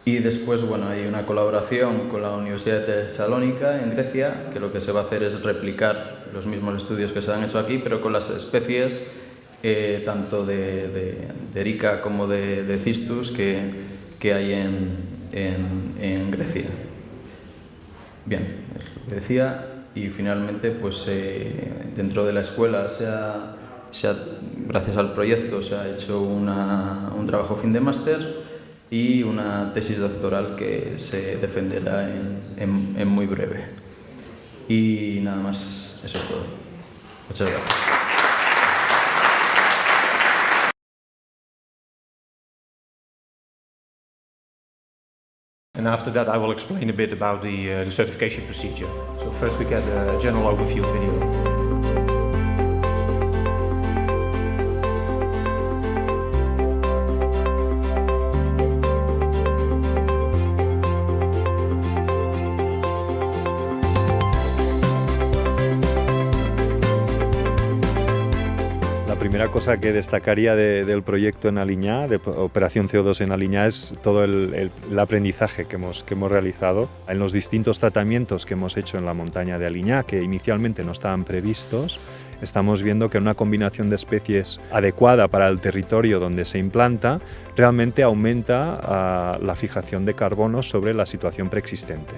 Y después, bueno, hay una colaboración con la Universidad de Tesalónica, en Grecia, que lo que se va a hacer es replicar los mismos estudios que se han hecho aquí, pero con las especies tanto de Erica como de Cistus que hay en Grecia. Bien, es lo que decía. Y finalmente, pues dentro de la escuela gracias al proyecto se ha hecho un trabajo fin de máster y una tesis doctoral que se defenderá en muy breve. Y nada más, eso es todo. Muchas gracias. And after that I will explain a bit about the certification procedure. So first we get a general overview video. La primera cosa que destacaría del proyecto en Aliñá, de Operación CO2 en Aliñá, es todo el aprendizaje que hemos realizado en los distintos tratamientos que hemos hecho en la montaña de Aliñá, que inicialmente no estaban previstos. Estamos viendo que una combinación de especies adecuada para el territorio donde se implanta realmente aumenta la fijación de carbono sobre la situación preexistente.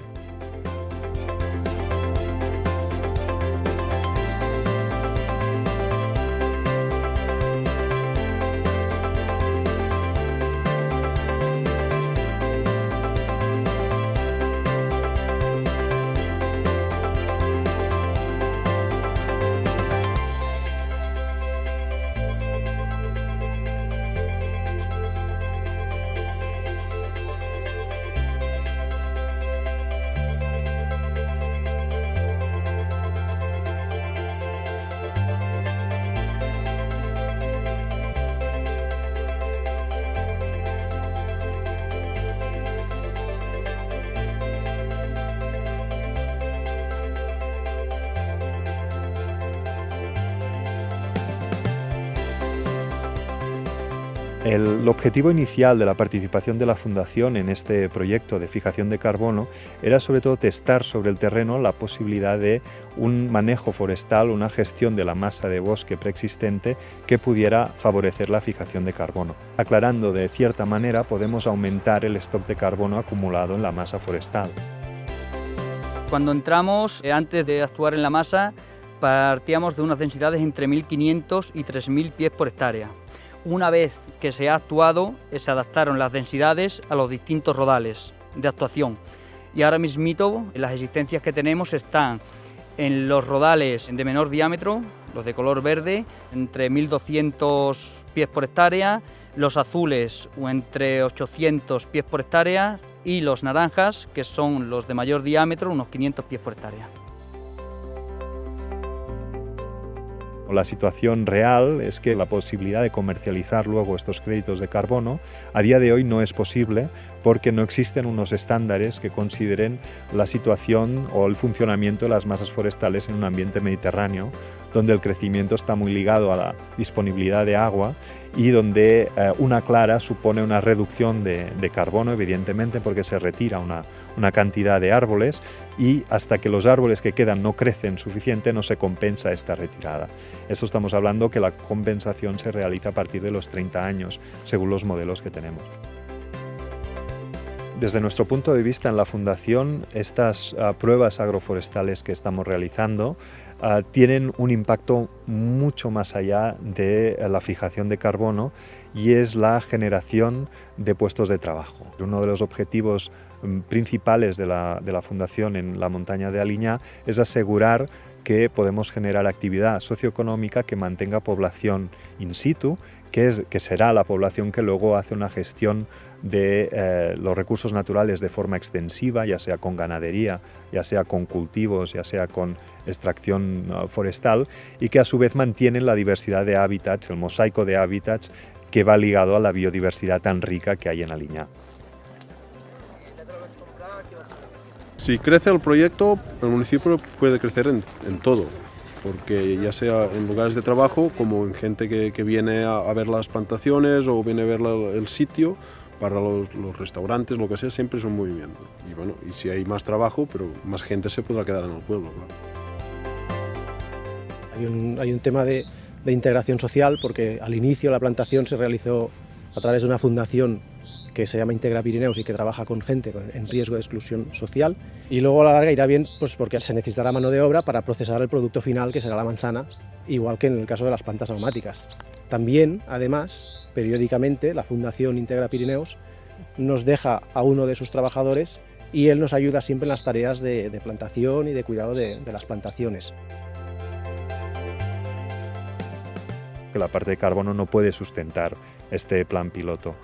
El objetivo inicial de la participación de la Fundación en este proyecto de fijación de carbono era sobre todo testar sobre el terreno la posibilidad de un manejo forestal, una gestión de la masa de bosque preexistente que pudiera favorecer la fijación de carbono. Aclarando de cierta manera, podemos aumentar el stock de carbono acumulado en la masa forestal. Cuando entramos, antes de actuar en la masa, partíamos de unas densidades entre 1.500 y 3.000 pies por hectárea. Una vez que se ha actuado, se adaptaron las densidades a los distintos rodales de actuación. Y ahora mismito, las existencias que tenemos están en los rodales de menor diámetro, los de color verde, entre 1.200 pies por hectárea, los azules entre 800 pies por hectárea y los naranjas, que son los de mayor diámetro, unos 500 pies por hectárea. La situación real es que la posibilidad de comercializar luego estos créditos de carbono a día de hoy no es posible porque no existen unos estándares que consideren la situación o el funcionamiento de las masas forestales en un ambiente mediterráneo, donde el crecimiento está muy ligado a la disponibilidad de agua y donde una clara supone una reducción de carbono, evidentemente, porque se retira una cantidad de árboles y hasta que los árboles que quedan no crecen suficiente no se compensa esta retirada. Esto estamos hablando que la compensación se realiza a partir de los 30 años, según los modelos que tenemos. Desde nuestro punto de vista en la Fundación, estas pruebas agroforestales que estamos realizando tienen un impacto mucho más allá de la fijación de carbono y es la generación de puestos de trabajo. Uno de los objetivos principales de la Fundación en la montaña de Aliñá es asegurar que podemos generar actividad socioeconómica que mantenga población in situ, que será la población que luego hace una gestión de los recursos naturales de forma extensiva, ya sea con ganadería, ya sea con cultivos, ya sea con extracción forestal, y que a su vez mantienen la diversidad de hábitats, el mosaico de hábitats que va ligado a la biodiversidad tan rica que hay en Aliñá. Si crece el proyecto, el municipio puede crecer en todo, porque ya sea en lugares de trabajo como en gente que viene a ver las plantaciones o viene a ver el sitio, para los restaurantes, lo que sea, siempre es un movimiento. Y bueno, y si hay más trabajo, pero más gente se podrá quedar en el pueblo, claro. Hay un tema de integración social, porque al inicio la plantación se realizó a través de una fundación que se llama Integra Pirineus y que trabaja con gente en riesgo de exclusión social, y luego a la larga irá bien pues porque se necesitará mano de obra para procesar el producto final, que será la manzana, igual que en el caso de las plantas aromáticas. También, además, periódicamente la Fundación Integra Pirineus nos deja a uno de sus trabajadores y él nos ayuda siempre en las tareas de plantación y de cuidado de las plantaciones. La parte de carbono no puede sustentar este plan piloto.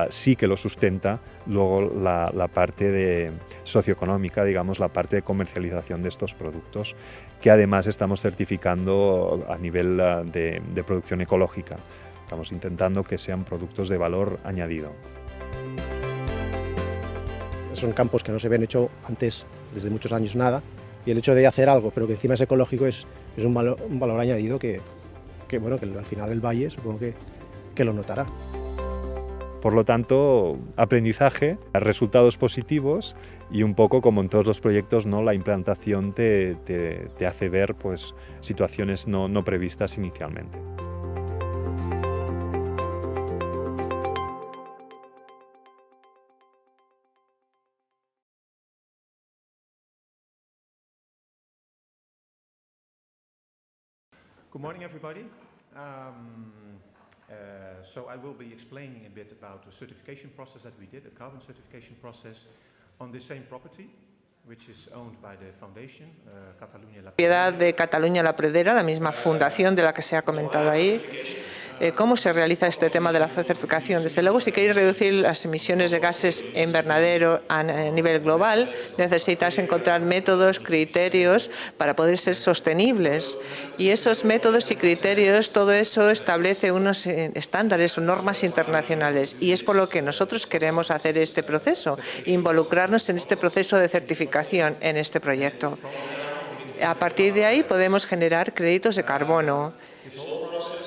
Sí que lo sustenta luego la parte socioeconómica, digamos, la parte de comercialización de estos productos, que además estamos certificando a nivel de producción ecológica. Estamos intentando que sean productos de valor añadido. Son campos que no se habían hecho antes, desde muchos años, nada, y el hecho de hacer algo, pero que encima es ecológico, es un valor añadido que bueno, que al final el valle supongo que lo notará. Por lo tanto, aprendizaje, resultados positivos y un poco como en todos los proyectos, ¿no? La implantación te hace ver pues, situaciones no previstas inicialmente. Good morning, everybody. So I will be explaining a bit about the certification process that we did, a carbon certification process on this same property, which is owned by the foundation, Catalunya La Propiedad de Cataluña La Pradera, la misma fundación de la que se ha comentado ahí. ¿Cómo se realiza este tema de la certificación? Desde luego, si queréis reducir las emisiones de gases invernadero a nivel global, necesitáis encontrar métodos, criterios para poder ser sostenibles. Y esos métodos y criterios, todo eso establece unos estándares o normas internacionales. Y es por lo que nosotros queremos hacer este proceso, involucrarnos en este proceso de certificación en este proyecto. A partir de ahí podemos generar créditos de carbono.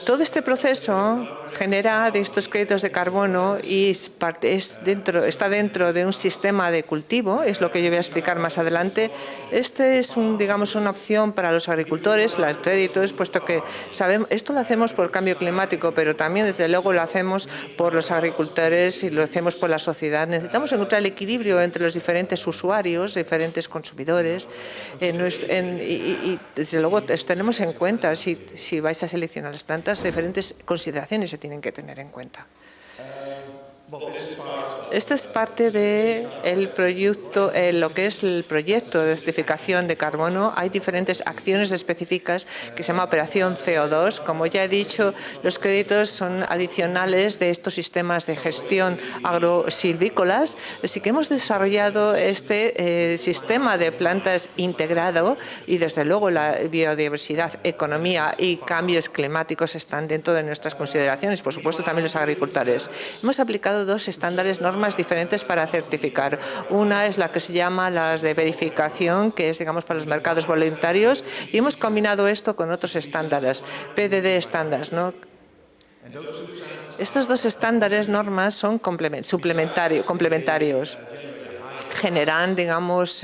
Todo este proceso genera de estos créditos de carbono y está dentro de un sistema de cultivo, es lo que yo voy a explicar más adelante. Este es digamos, una opción para los agricultores, los créditos, puesto que sabemos, esto lo hacemos por el cambio climático, pero también desde luego lo hacemos por los agricultores y lo hacemos por la sociedad. Necesitamos encontrar el equilibrio entre los diferentes usuarios, diferentes consumidores, y desde luego tenemos en cuenta, si vais a seleccionar las plantas, diferentes consideraciones se tienen que tener en cuenta. Esta es parte del proyecto, lo que es el proyecto de certificación de carbono. Hay diferentes acciones específicas que se llama Operación CO2. Como ya he dicho, los créditos son adicionales de estos sistemas de gestión agrosilvícolas. Así que hemos desarrollado este sistema de plantas integrado y, desde luego, la biodiversidad, economía y cambios climáticos están dentro de nuestras consideraciones. Por supuesto, también los agricultores. Hemos aplicado dos estándares, normas diferentes para certificar. Una es la que se llama las de verificación, que es, digamos, para los mercados voluntarios, y hemos combinado esto con otros estándares, PDD estándares, ¿no? Estos dos estándares, normas, son complementarios. Generan, digamos,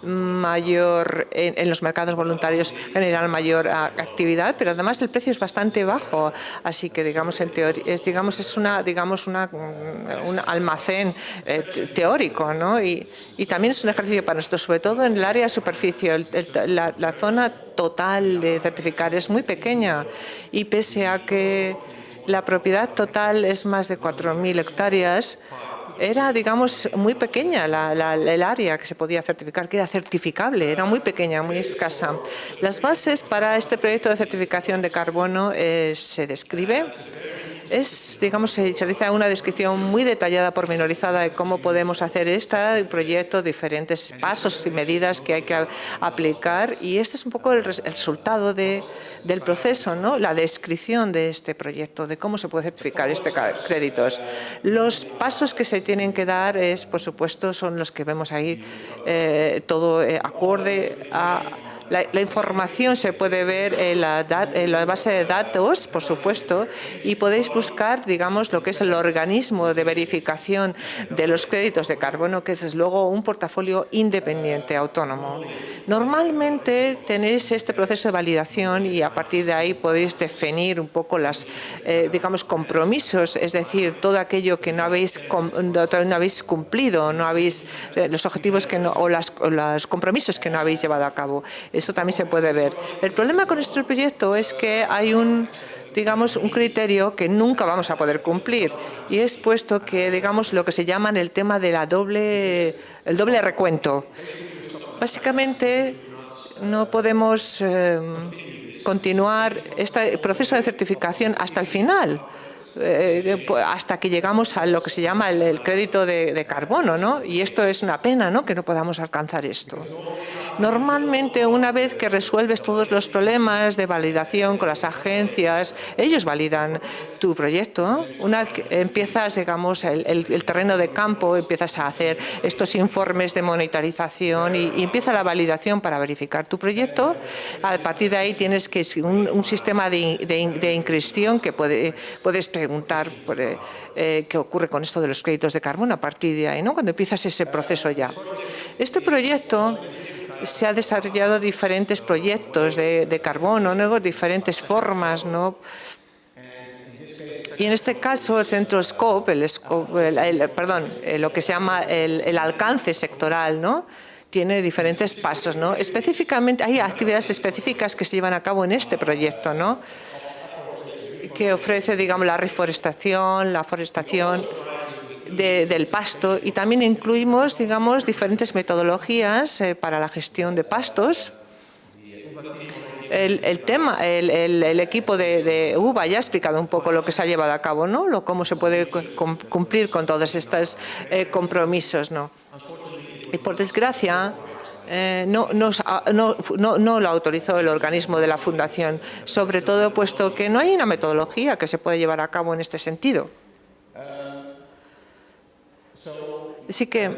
mayor en los mercados voluntarios, generan mayor actividad, pero además el precio es bastante bajo, así que, digamos, en teoría es un almacén teórico, ¿no? Y también es un ejercicio para nosotros, sobre todo en el área de superficie. La zona total de certificar es muy pequeña y, pese a que la propiedad total es más de 4.000 hectáreas, era, digamos, muy pequeña el área que se podía certificar, que era certificable, era muy pequeña, muy escasa. Las bases para este proyecto de certificación de carbono se describe. Digamos, se realiza una descripción muy detallada, pormenorizada, de cómo podemos hacer este proyecto, diferentes pasos y medidas que hay que aplicar, y este es un poco el resultado del proceso, ¿no? La descripción de este proyecto, de cómo se puede certificar créditos. Los pasos que se tienen que dar, por supuesto, son los que vemos ahí, todo acorde a... La información se puede ver en la base de datos, por supuesto, y podéis buscar, digamos, lo que es el organismo de verificación de los créditos de carbono, que es, desde luego, un portafolio independiente, autónomo. Normalmente tenéis este proceso de validación y, a partir de ahí, podéis definir un poco digamos, compromisos, es decir, todo aquello que no habéis cumplido, los objetivos o los compromisos que no habéis llevado a cabo. Eso también se puede ver. El problema con este proyecto es que hay digamos, un criterio que nunca vamos a poder cumplir, y es puesto que, digamos, lo que se llama el tema de el doble recuento. Básicamente, no podemos continuar este proceso de certificación hasta el final, hasta que llegamos a lo que se llama el crédito de carbono, ¿no? Y esto es una pena, ¿no?, que no podamos alcanzar esto. Normalmente, una vez que resuelves todos los problemas de validación con las agencias, ellos validan tu proyecto. Una vez que empiezas, digamos, el terreno de campo, empiezas a hacer estos informes de monitorización y empieza la validación para verificar tu proyecto. A partir de ahí tienes un sistema de inscripción que puedes preguntar qué ocurre con esto de los créditos de carbono a partir de ahí, ¿no?, cuando empiezas ese proceso ya. Este proyecto se ha desarrollado diferentes proyectos de carbono, ¿no?, diferentes formas, ¿no? Y en este caso, el centro SCOPE, lo que se llama el alcance sectoral, ¿no?, tiene diferentes pasos, ¿no? Específicamente, hay actividades específicas que se llevan a cabo en este proyecto, ¿no?, que ofrece, digamos, la reforestación, la forestación del pasto, y también incluimos, digamos, diferentes metodologías para la gestión de pastos. El equipo de UVA ya ha explicado un poco lo que se ha llevado a cabo, ¿no?, cómo se puede cumplir con todos estos compromisos, ¿no? Y, por desgracia, no lo autorizó el organismo de la Fundación, sobre todo puesto que no hay una metodología que se pueda llevar a cabo en este sentido. Así que,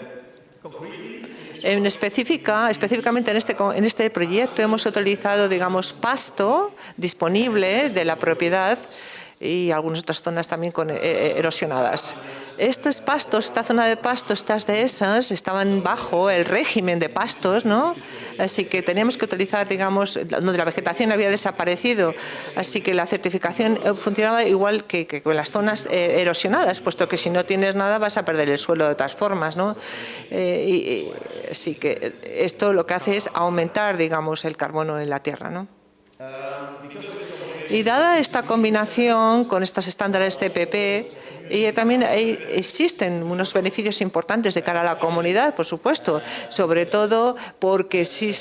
específicamente en este proyecto hemos utilizado, digamos, pasto disponible de la propiedad, y algunas otras zonas también erosionadas. Estos pastos, esta zona de pastos, estas dehesas, estaban bajo el régimen de pastos, ¿no? Así que teníamos que utilizar, digamos, donde la vegetación había desaparecido. Así que la certificación funcionaba igual que con las zonas erosionadas, puesto que si no tienes nada vas a perder el suelo de otras formas, ¿no? Así que esto lo que hace es aumentar, digamos, el carbono en la tierra, ¿no? Y dada esta combinación con estos estándares TPP, y también existen unos beneficios importantes de cara a la comunidad, por supuesto, sobre todo porque si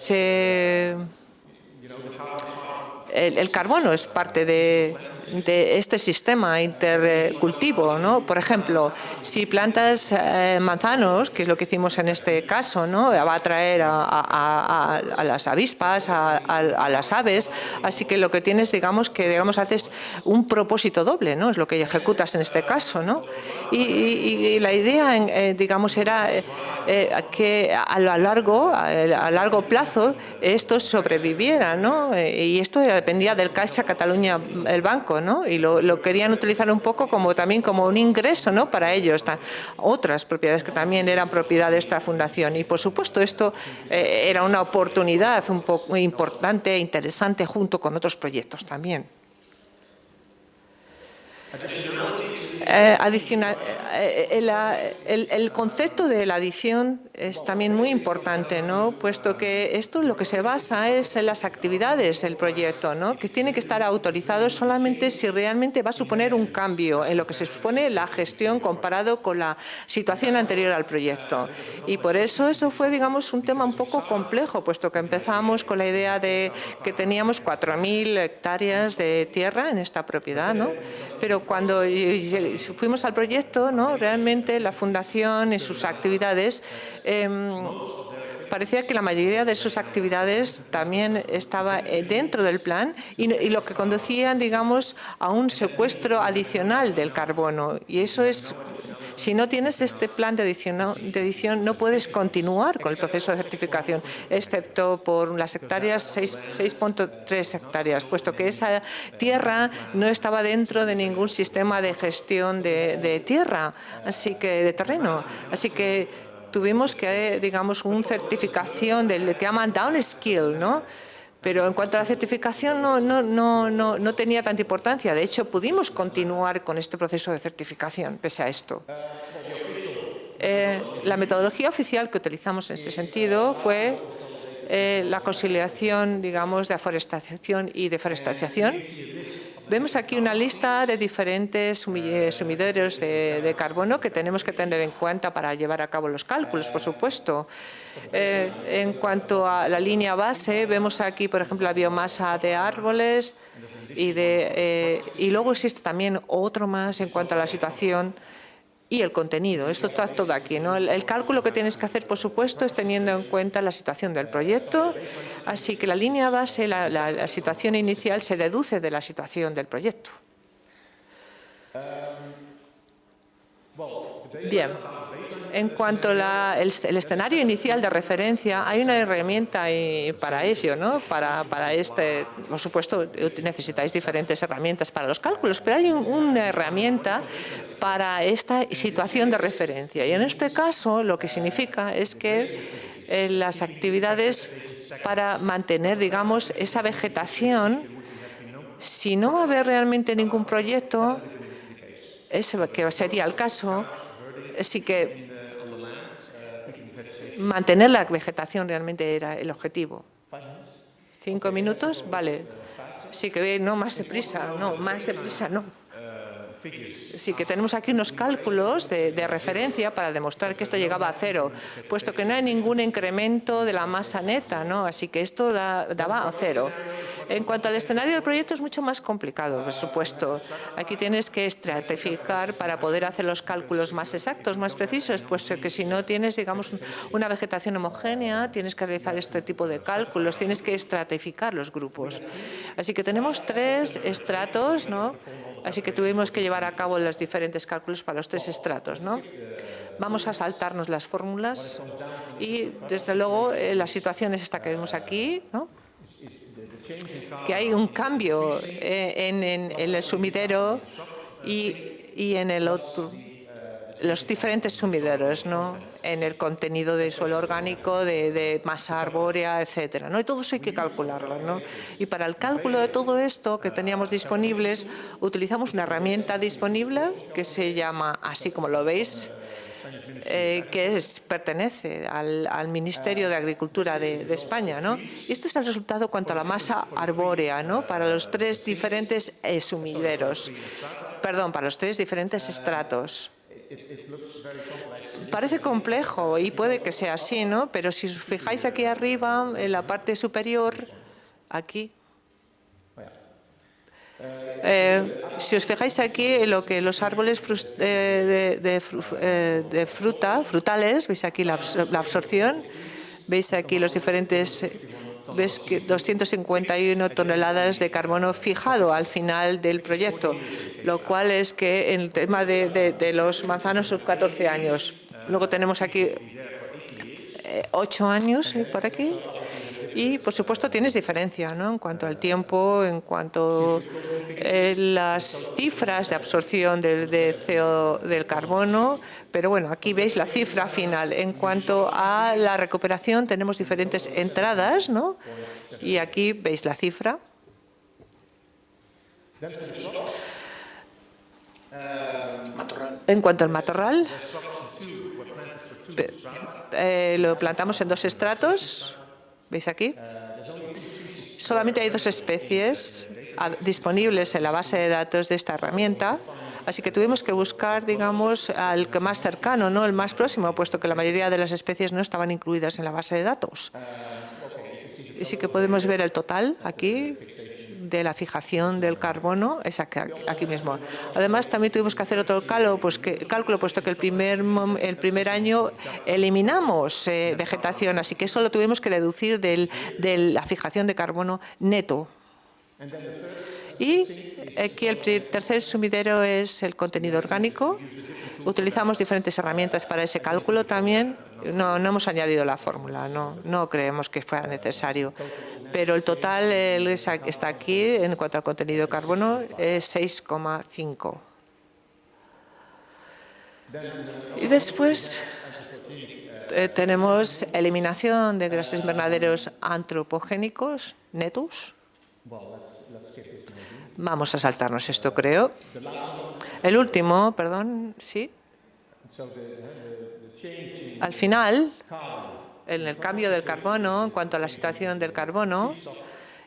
el carbono es parte de este sistema intercultivo, ¿no? Por ejemplo, si plantas manzanos, que es lo que hicimos en este caso, ¿no? Va a atraer a las avispas, a las aves, así que lo que tienes, digamos, haces un propósito doble, ¿no? Es lo que ejecutas en este caso, ¿no? Y la idea, digamos, era que a largo plazo esto sobreviviera, ¿no? Y esto dependía del Caixa Catalunya, el banco, ¿no? Y lo querían utilizar un poco también como un ingreso, ¿no? Para ellos, otras propiedades que también eran propiedad de esta fundación. Y por supuesto esto era una oportunidad un poco importante e interesante junto con otros proyectos también. El concepto de la adición es también muy importante, ¿no? Puesto que esto lo que se basa es en las actividades del proyecto, ¿no? Que tiene que estar autorizado solamente si realmente va a suponer un cambio en lo que se supone la gestión comparado con la situación anterior al proyecto. Y por eso fue, digamos, un tema un poco complejo, puesto que empezamos con la idea de que teníamos 4.000 hectáreas de tierra en esta propiedad, ¿no? Pero cuando fuimos al proyecto, ¿no? Realmente la fundación y sus actividades parecía que la mayoría de sus actividades también estaba dentro del plan y lo que conducían, digamos, a un secuestro adicional del carbono. Y eso es, si no tienes este plan de adición, no puedes continuar con el proceso de certificación, excepto por las hectáreas, 6.3 hectáreas, puesto que esa tierra no estaba dentro de ningún sistema de gestión de tierra, así que de terreno. Así que tuvimos que, digamos, una certificación del que llaman downskill, ¿no? Pero en cuanto a la certificación no tenía tanta importancia. De hecho, pudimos continuar con este proceso de certificación, pese a esto. La metodología oficial que utilizamos en este sentido fue la conciliación, digamos, de aforestación y deforestación. Vemos aquí una lista de diferentes sumideros de carbono que tenemos que tener en cuenta para llevar a cabo los cálculos, por supuesto. En cuanto a la línea base, vemos aquí, por ejemplo, la biomasa de árboles y luego existe también otro más en cuanto a la situación y el contenido. Esto está todo aquí, ¿no? El cálculo que tienes que hacer, por supuesto, es teniendo en cuenta la situación del proyecto. Así que la línea base, la situación inicial, se deduce de la situación del proyecto. Bien. En cuanto al escenario inicial de referencia, hay una herramienta para ello, ¿no? Por supuesto, necesitáis diferentes herramientas para los cálculos, pero hay una herramienta para esta situación de referencia. Y en este caso, lo que significa es que las actividades para mantener, digamos, esa vegetación, si no va a haber realmente ningún proyecto, que sería el caso, sí que mantener la vegetación realmente era el objetivo. 5 minutos, vale. Sí que no, más deprisa, no. Sí que tenemos aquí unos cálculos de referencia para demostrar que esto llegaba a cero, puesto que no hay ningún incremento de la masa neta, ¿no? Así que esto daba a cero. En cuanto al escenario del proyecto es mucho más complicado, por supuesto. Aquí tienes que estratificar para poder hacer los cálculos más exactos, más precisos, pues que si no tienes, digamos, una vegetación homogénea, tienes que realizar este tipo de cálculos, tienes que estratificar los grupos. Así que tenemos 3 estratos, ¿no? Así que tuvimos que llevar a cabo los diferentes cálculos para los 3 estratos, ¿no? Vamos a saltarnos las fórmulas y, desde luego, la situación es esta que vemos aquí, ¿no? que hay un cambio en el sumidero y en el otro, los diferentes sumideros, ¿no? En el contenido de suelo orgánico, de masa arbórea, etcétera, ¿no? Y todo eso hay que calcularlo, ¿no? Y para el cálculo de todo esto que teníamos disponibles, utilizamos una herramienta disponible que se llama, así como lo veis, que pertenece al Ministerio de Agricultura de España, ¿no? Y este es el resultado cuanto a la masa arbórea, ¿no? Para los tres diferentes sumideros, perdón, para los tres diferentes estratos. Parece complejo y puede que sea así, ¿no? Pero si os fijáis aquí arriba, en la parte superior, aquí, si os fijáis aquí en lo que los árboles de frutales, veis aquí la absorción, veis aquí los diferentes, ves que 251 toneladas de carbono fijado al final del proyecto, lo cual es que en el tema de los manzanos son 14 años. Luego tenemos aquí 8 años por aquí. Y, por supuesto, tienes diferencia, ¿no? En cuanto al tiempo, en cuanto a las cifras de absorción del carbono. Pero, bueno, aquí veis la cifra final. En cuanto a la recuperación, tenemos diferentes entradas, ¿no? Y aquí veis la cifra. En cuanto al matorral, lo plantamos en 2 estratos. ¿Veis aquí? Solamente hay 2 especies disponibles en la base de datos de esta herramienta, así que tuvimos que buscar, digamos, al que más cercano, ¿no? El más próximo, puesto que la mayoría de las especies no estaban incluidas en la base de datos. Y sí que podemos ver el total aquí de la fijación del carbono, es aquí mismo. Además, también tuvimos que hacer otro cálculo, puesto que el primer año eliminamos vegetación, así que eso lo tuvimos que deducir de la fijación de carbono neto. Y aquí el tercer sumidero es el contenido orgánico. Utilizamos diferentes herramientas para ese cálculo también. No hemos añadido la fórmula, no creemos que fuera necesario. Pero el total está aquí, en cuanto al contenido de carbono, es 6,5. Y después tenemos eliminación de gases invernaderos antropogénicos netos. Vamos a saltarnos esto, creo. El último, perdón, sí. Al final, en el cambio del carbono, en cuanto a la situación del carbono,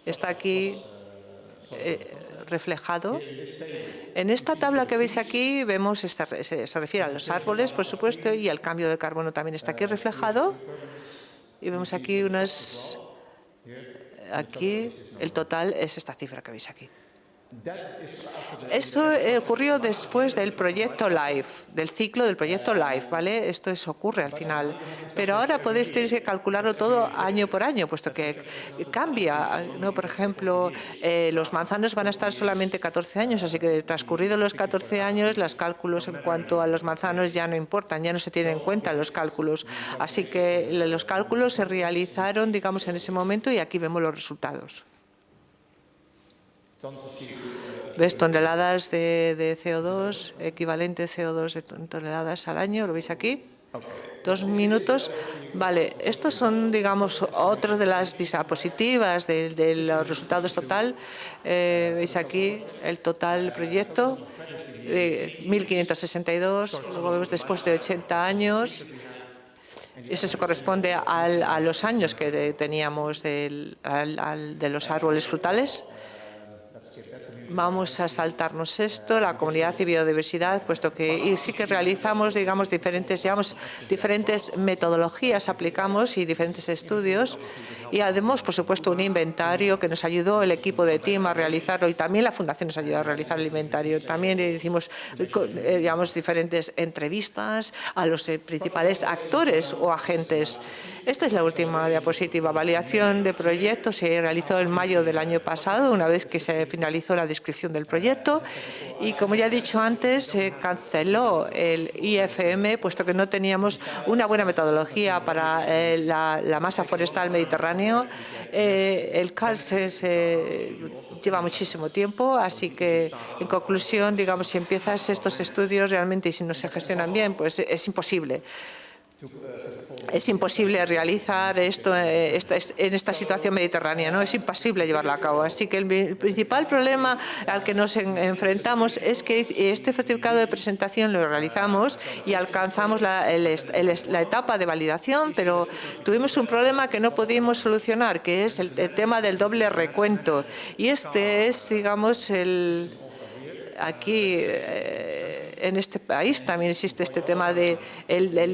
está aquí reflejado. En esta tabla que veis aquí, vemos, se refiere a los árboles, por supuesto, y el cambio del carbono también está aquí reflejado. Y vemos aquí aquí el total es esta cifra que veis aquí. Esto ocurrió después del proyecto LIFE, del ciclo del proyecto LIFE, ¿vale? Esto ocurre al final. Pero ahora podéis tener que calcularlo todo año por año, puesto que cambia, ¿no? Por ejemplo, los manzanos van a estar solamente 14 años, así que transcurridos los 14 años, los cálculos en cuanto a los manzanos ya no importan, ya no se tienen en cuenta los cálculos. Así que los cálculos se realizaron, digamos, en ese momento y aquí vemos los resultados. ¿Ves? Toneladas de CO2, equivalente CO2 de toneladas al año, ¿lo veis aquí? 2 minutos. Vale, estos son, digamos, otro de las diapositivas de los resultados total. Veis aquí el total del proyecto, 1.562, luego vemos después de 80 años. Eso se corresponde a los años que teníamos de los árboles frutales. Vamos a saltarnos esto, la comunidad y biodiversidad, puesto que sí que realizamos, digamos, diferentes metodologías, aplicamos y diferentes estudios. Y además, por supuesto, un inventario que nos ayudó el equipo de TEAM a realizarlo y también la Fundación nos ayudó a realizar el inventario. También hicimos, digamos, diferentes entrevistas a los principales actores o agentes. Esta es la última diapositiva. Validación de proyecto se realizó en mayo del año pasado, una vez que se finalizó la descripción del proyecto. Y como ya he dicho antes, se canceló el IFM, puesto que no teníamos una buena metodología para la masa forestal mediterránea Mediterráneo. El CAS lleva muchísimo tiempo, así que, en conclusión, digamos, si empiezas estos estudios realmente y si no se gestionan bien, pues es imposible. Es imposible realizar esto en esta situación mediterránea, ¿no? Es imposible llevarlo a cabo. Así que el principal problema al que nos enfrentamos es que este certificado de presentación lo realizamos y alcanzamos la etapa de validación, pero tuvimos un problema que no pudimos solucionar, que es el tema del doble recuento. Y este es, digamos, aquí en este país también existe este tema del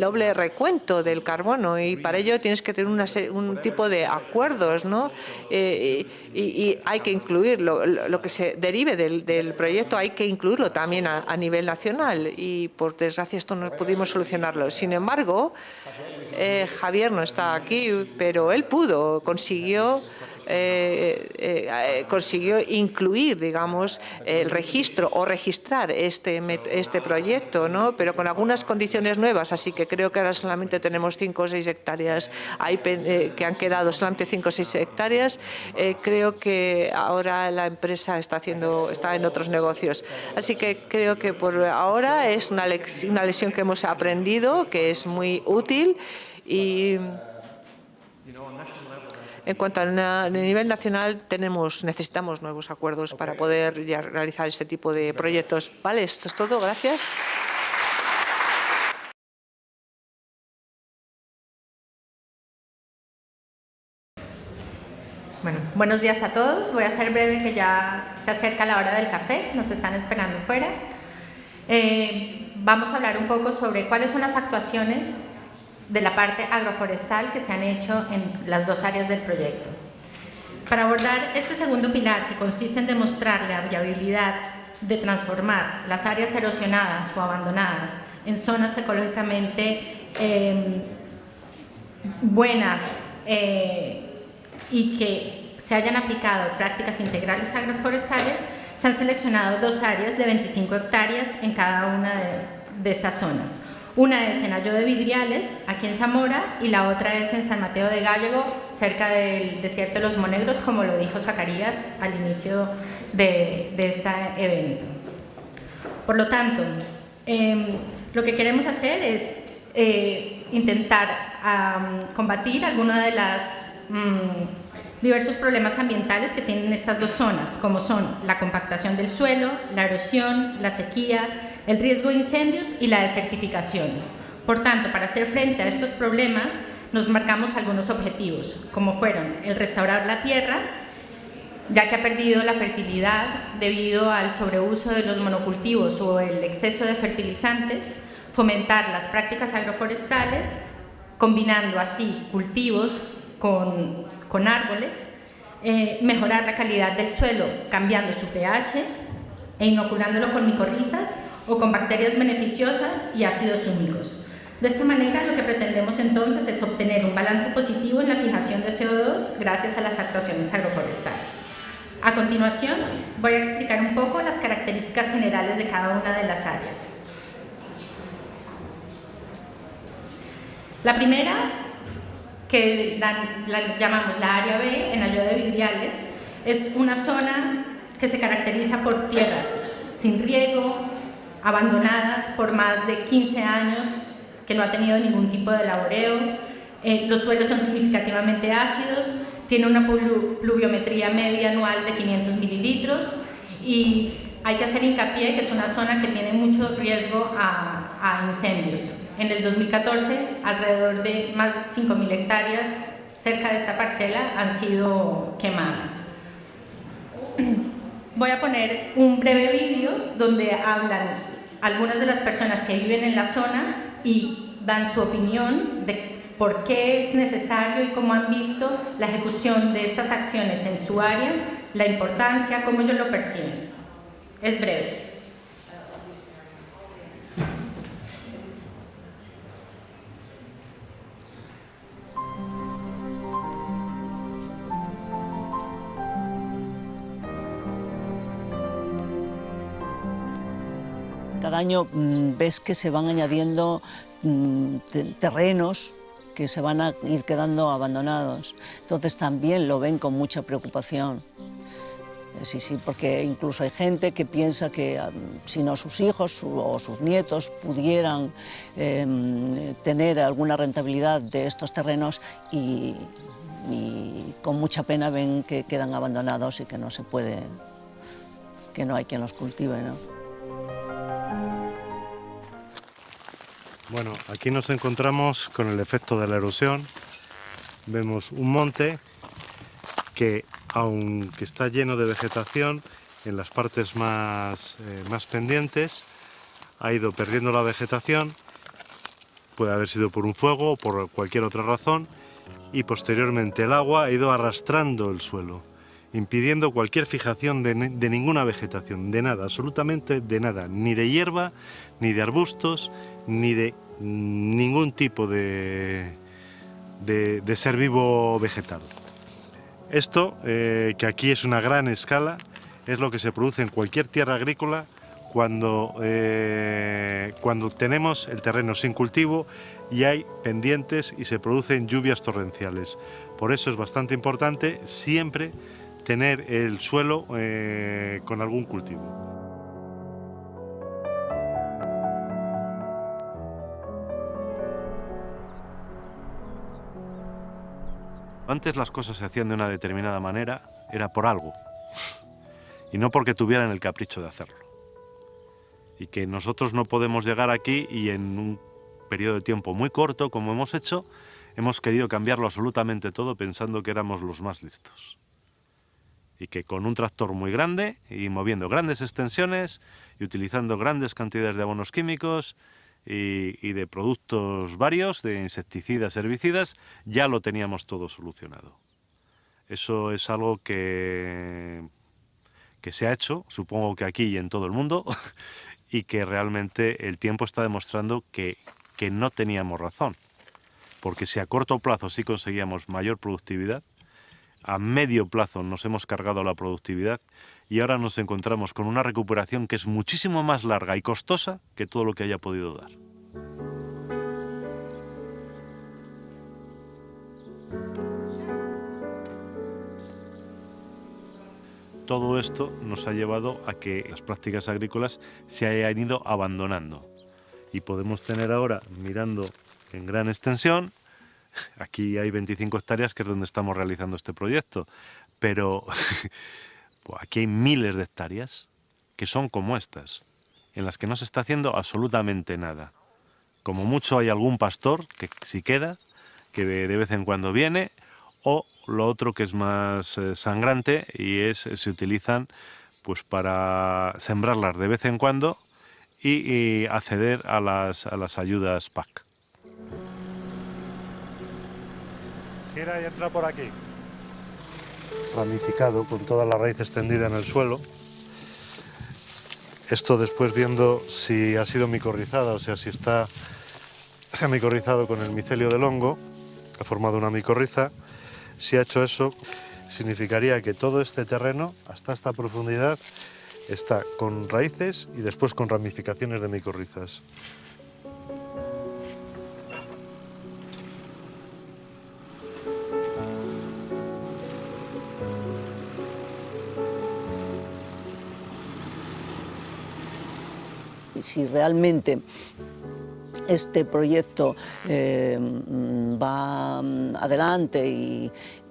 doble recuento del carbono y para ello tienes que tener un tipo de acuerdos, ¿no? Y hay que incluir lo que se derive del proyecto, hay que incluirlo también a nivel nacional y por desgracia esto no pudimos solucionarlo. Sin embargo, Javier no está aquí, pero él consiguió incluir, digamos, el registro o registrar este proyecto, ¿no? Pero con algunas condiciones nuevas, así que creo que ahora solamente tenemos 5 o 6 hectáreas que han quedado solamente 5 o 6 hectáreas. Creo que ahora la empresa está en otros negocios. Así que creo que por ahora es una lección que hemos aprendido, que es muy útil y en cuanto a nivel nacional necesitamos nuevos acuerdos para poder ya realizar este tipo de proyectos. Vale, esto es todo. Gracias. Bueno, buenos días a todos. Voy a ser breve que ya se acerca la hora del café. Nos están esperando fuera. Vamos a hablar un poco sobre cuáles son las actuaciones de la parte agroforestal que se han hecho en las 2 áreas del proyecto. Para abordar este segundo pilar, que consiste en demostrar la viabilidad de transformar las áreas erosionadas o abandonadas en zonas ecológicamente buenas y que se hayan aplicado prácticas integrales agroforestales, se han seleccionado 2 áreas de 25 hectáreas en cada una de estas zonas. Una es en Aylló de Vidriales, aquí en Zamora, y la otra es en San Mateo de Gállego, cerca del desierto de los Monegros, como lo dijo Zacarías al inicio de este evento. Por lo tanto, lo que queremos hacer es intentar combatir algunos de los diversos problemas ambientales que tienen estas 2 zonas, como son la compactación del suelo, la erosión, la sequía, el riesgo de incendios y la desertificación. Por tanto, para hacer frente a estos problemas, nos marcamos algunos objetivos, como fueron el restaurar la tierra, ya que ha perdido la fertilidad debido al sobreuso de los monocultivos o el exceso de fertilizantes, fomentar las prácticas agroforestales, combinando así cultivos con árboles, mejorar la calidad del suelo cambiando su pH e inoculándolo con micorrizas o con bacterias beneficiosas y ácidos húmicos. De esta manera, lo que pretendemos entonces es obtener un balance positivo en la fijación de CO2 gracias a las actuaciones agroforestales. A continuación, voy a explicar un poco las características generales de cada una de las áreas. La primera, que la llamamos la área B, en Aylló de Vidriales, es una zona que se caracteriza por tierras sin riego, abandonadas por más de 15 años, que no ha tenido ningún tipo de laboreo. Los suelos son significativamente ácidos, tiene una pluviometría media anual de 500 mililitros y hay que hacer hincapié que es una zona que tiene mucho riesgo a incendios. En el 2014, alrededor de más de 5.000 hectáreas cerca de esta parcela han sido quemadas. Voy a poner un breve vídeo donde hablan algunas de las personas que viven en la zona y dan su opinión de por qué es necesario y cómo han visto la ejecución de estas acciones en su área, la importancia, cómo ellos lo perciben. Es breve. Cada año ves que se van añadiendo terrenos que se van a ir quedando abandonados. Entonces también lo ven con mucha preocupación. Sí, sí, porque incluso hay gente que piensa que si no sus hijos o sus nietos pudieran tener alguna rentabilidad de estos terrenos y con mucha pena ven que quedan abandonados y que no se puede, que no hay quien los cultive, ¿no? Bueno, aquí nos encontramos con el efecto de la erosión. Vemos un monte que, aunque está lleno de vegetación, en las partes más pendientes ha ido perdiendo la vegetación. Puede haber sido por un fuego o por cualquier otra razón, y posteriormente el agua ha ido arrastrando el suelo, impidiendo cualquier fijación de ninguna vegetación, de nada, absolutamente de nada, ni de hierba, ni de arbustos, ni de ningún tipo de ser vivo vegetal. Esto, que aquí es una gran escala, es lo que se produce en cualquier tierra agrícola cuando tenemos el terreno sin cultivo y hay pendientes y se producen lluvias torrenciales. Por eso es bastante importante siempre tener el suelo con algún cultivo. Antes las cosas se hacían de una determinada manera, era por algo, y no porque tuvieran el capricho de hacerlo. Y que nosotros no podemos llegar aquí y en un periodo de tiempo muy corto, como hemos hecho, hemos querido cambiarlo absolutamente todo pensando que éramos los más listos. Y que con un tractor muy grande y moviendo grandes extensiones y utilizando grandes cantidades de abonos químicos y de productos varios, de insecticidas, herbicidas, ya lo teníamos todo solucionado. Eso es algo que se ha hecho, supongo que aquí y en todo el mundo, y que realmente el tiempo está demostrando que no teníamos razón. Porque si a corto plazo sí conseguíamos mayor productividad, a medio plazo nos hemos cargado la productividad y ahora nos encontramos con una recuperación que es muchísimo más larga y costosa que todo lo que haya podido dar. Todo esto nos ha llevado a que las prácticas agrícolas se hayan ido abandonando y podemos tener ahora, mirando en gran extensión, aquí hay 25 hectáreas que es donde estamos realizando este proyecto, pero pues aquí hay miles de hectáreas que son como estas, en las que no se está haciendo absolutamente nada. Como mucho hay algún pastor, que si queda, que de vez en cuando viene, o lo otro que es más sangrante y se utilizan pues para sembrarlas de vez en cuando y acceder a las ayudas PAC. Gira y entra por aquí. Ramificado, con toda la raíz extendida en el suelo. Esto después viendo si ha sido micorrizada, o sea, si se ha micorrizado con el micelio del hongo, ha formado una micorriza. Si ha hecho eso, significaría que todo este terreno, hasta esta profundidad, está con raíces y después con ramificaciones de micorrizas. Si realmente este proyecto va adelante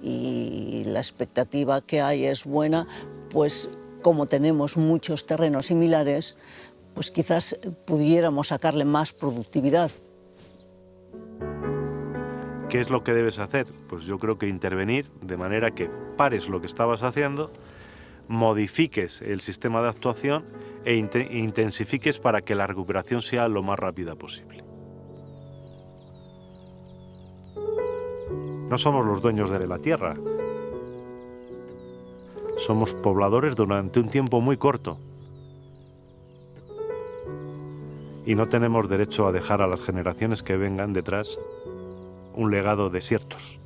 y la expectativa que hay es buena, pues como tenemos muchos terrenos similares, pues quizás pudiéramos sacarle más productividad. ¿Qué es lo que debes hacer? Pues yo creo que intervenir de manera que pares lo que estabas haciendo, modifiques el sistema de actuación e intensifiques para que la recuperación sea lo más rápida posible. No somos los dueños de la tierra. Somos pobladores durante un tiempo muy corto. Y no tenemos derecho a dejar a las generaciones que vengan detrás un legado de desiertos.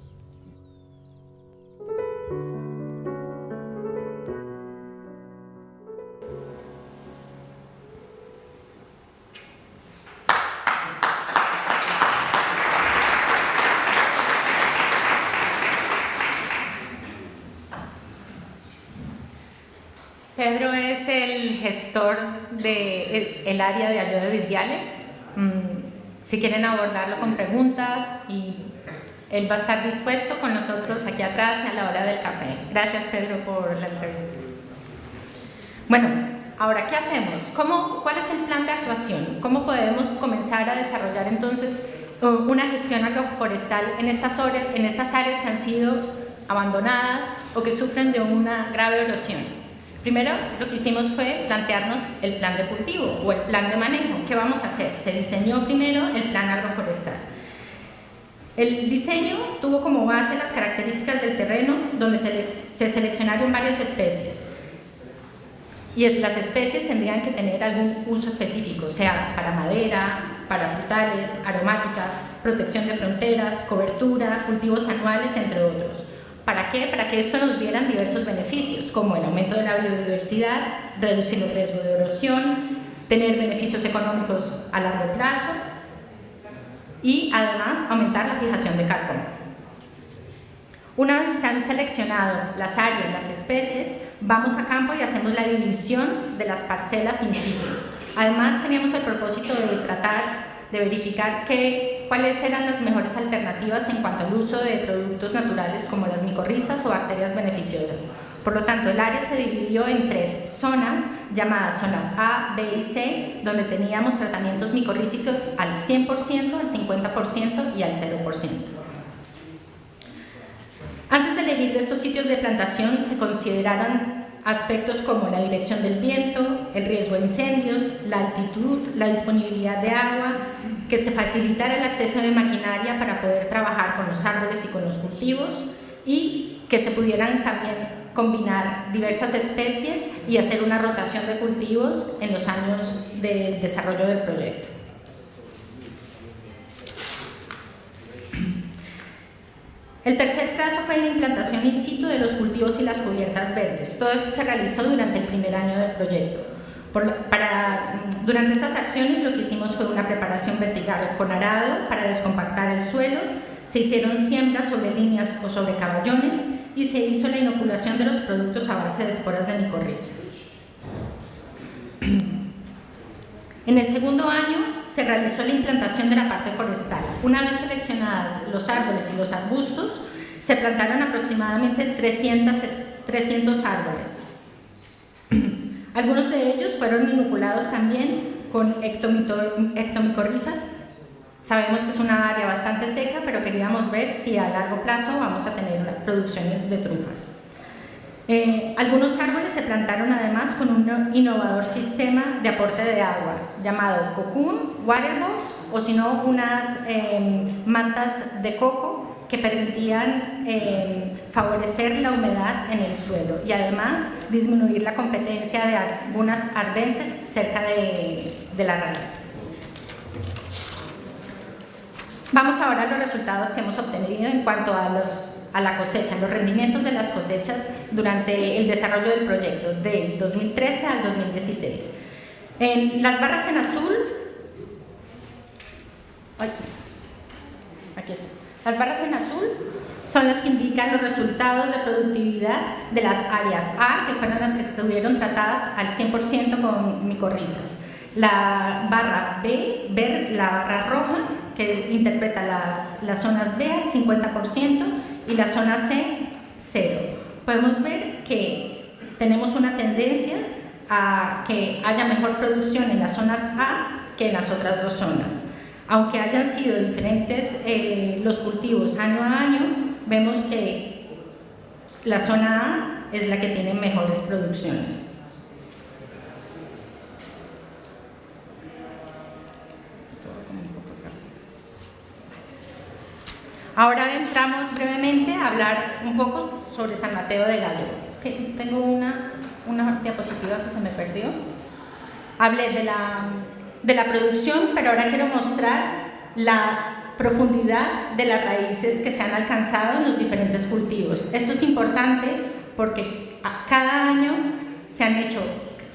Pedro es el gestor del área de ayuda de vidriales. Si quieren abordarlo con preguntas, y él va a estar dispuesto con nosotros aquí atrás a la hora del café. Gracias, Pedro, por la entrevista. Bueno, ahora, ¿qué hacemos? ¿Cuál es el plan de actuación? ¿Cómo podemos comenzar a desarrollar entonces una gestión agroforestal en estas áreas que han sido abandonadas o que sufren de una grave erosión? Primero, lo que hicimos fue plantearnos el plan de cultivo o el plan de manejo. ¿Qué vamos a hacer? Se diseñó primero el plan agroforestal. El diseño tuvo como base las características del terreno, donde se seleccionaron varias especies. Y las especies tendrían que tener algún uso específico, sea para madera, para frutales, aromáticas, protección de fronteras, cobertura, cultivos anuales, entre otros. ¿Para qué? Para que esto nos diera diversos beneficios, como el aumento de la biodiversidad, reducir el riesgo de erosión, tener beneficios económicos a largo plazo y además aumentar la fijación de carbono. Una vez se han seleccionado las áreas, las especies, vamos a campo y hacemos la división de las parcelas in situ. Además, teníamos el propósito de tratar de verificar cuáles eran las mejores alternativas en cuanto al uso de productos naturales como las micorrizas o bacterias beneficiosas. Por lo tanto, el área se dividió en 3 zonas llamadas zonas A, B y C, donde teníamos tratamientos micorrízicos al 100%, al 50% y al 0%. Antes de elegir de estos sitios de plantación se consideraron aspectos como la dirección del viento, el riesgo de incendios, la altitud, la disponibilidad de agua, que se facilitara el acceso de maquinaria para poder trabajar con los árboles y con los cultivos y que se pudieran también combinar diversas especies y hacer una rotación de cultivos en los años de desarrollo del proyecto. El tercer paso fue la implantación in situ de los cultivos y las cubiertas verdes. Todo esto se realizó durante el primer año del proyecto. Durante estas acciones lo que hicimos fue una preparación vertical con arado para descompactar el suelo, se hicieron siembras sobre líneas o sobre caballones y se hizo la inoculación de los productos a base de esporas de micorrizas. En el segundo año se realizó la implantación de la parte forestal. Una vez seleccionadas los árboles y los arbustos, se plantaron aproximadamente 300 árboles. Algunos de ellos fueron inoculados también con ectomicorrizas. Sabemos que es una área bastante seca, pero queríamos ver si a largo plazo vamos a tener producciones de trufas. Algunos árboles se plantaron además con un innovador sistema de aporte de agua llamado cocoon, waterbox o si no unas mantas de coco que permitían favorecer la humedad en el suelo y además disminuir la competencia de algunas arbences cerca de la raíz. Vamos ahora a los resultados que hemos obtenido en cuanto a la cosecha, los rendimientos de las cosechas durante el desarrollo del proyecto del 2013 al 2016. En las barras en azul, aquí está. Las barras en azul son las que indican los resultados de productividad de las áreas A, que fueron las que estuvieron tratadas al 100% con micorrizas. La barra B, la barra roja, que interpreta las zonas B al 50% y la zona C, 0. Podemos ver que tenemos una tendencia a que haya mejor producción en las zonas A que en las otras dos zonas. Aunque hayan sido diferentes los cultivos año a año, vemos que la zona A es la que tiene mejores producciones. Ahora entramos brevemente a hablar un poco sobre San Mateo del Águila. Tengo una diapositiva que se me perdió. Hablé de la producción, pero ahora quiero mostrar la profundidad de las raíces que se han alcanzado en los diferentes cultivos. Esto es importante porque cada año se han hecho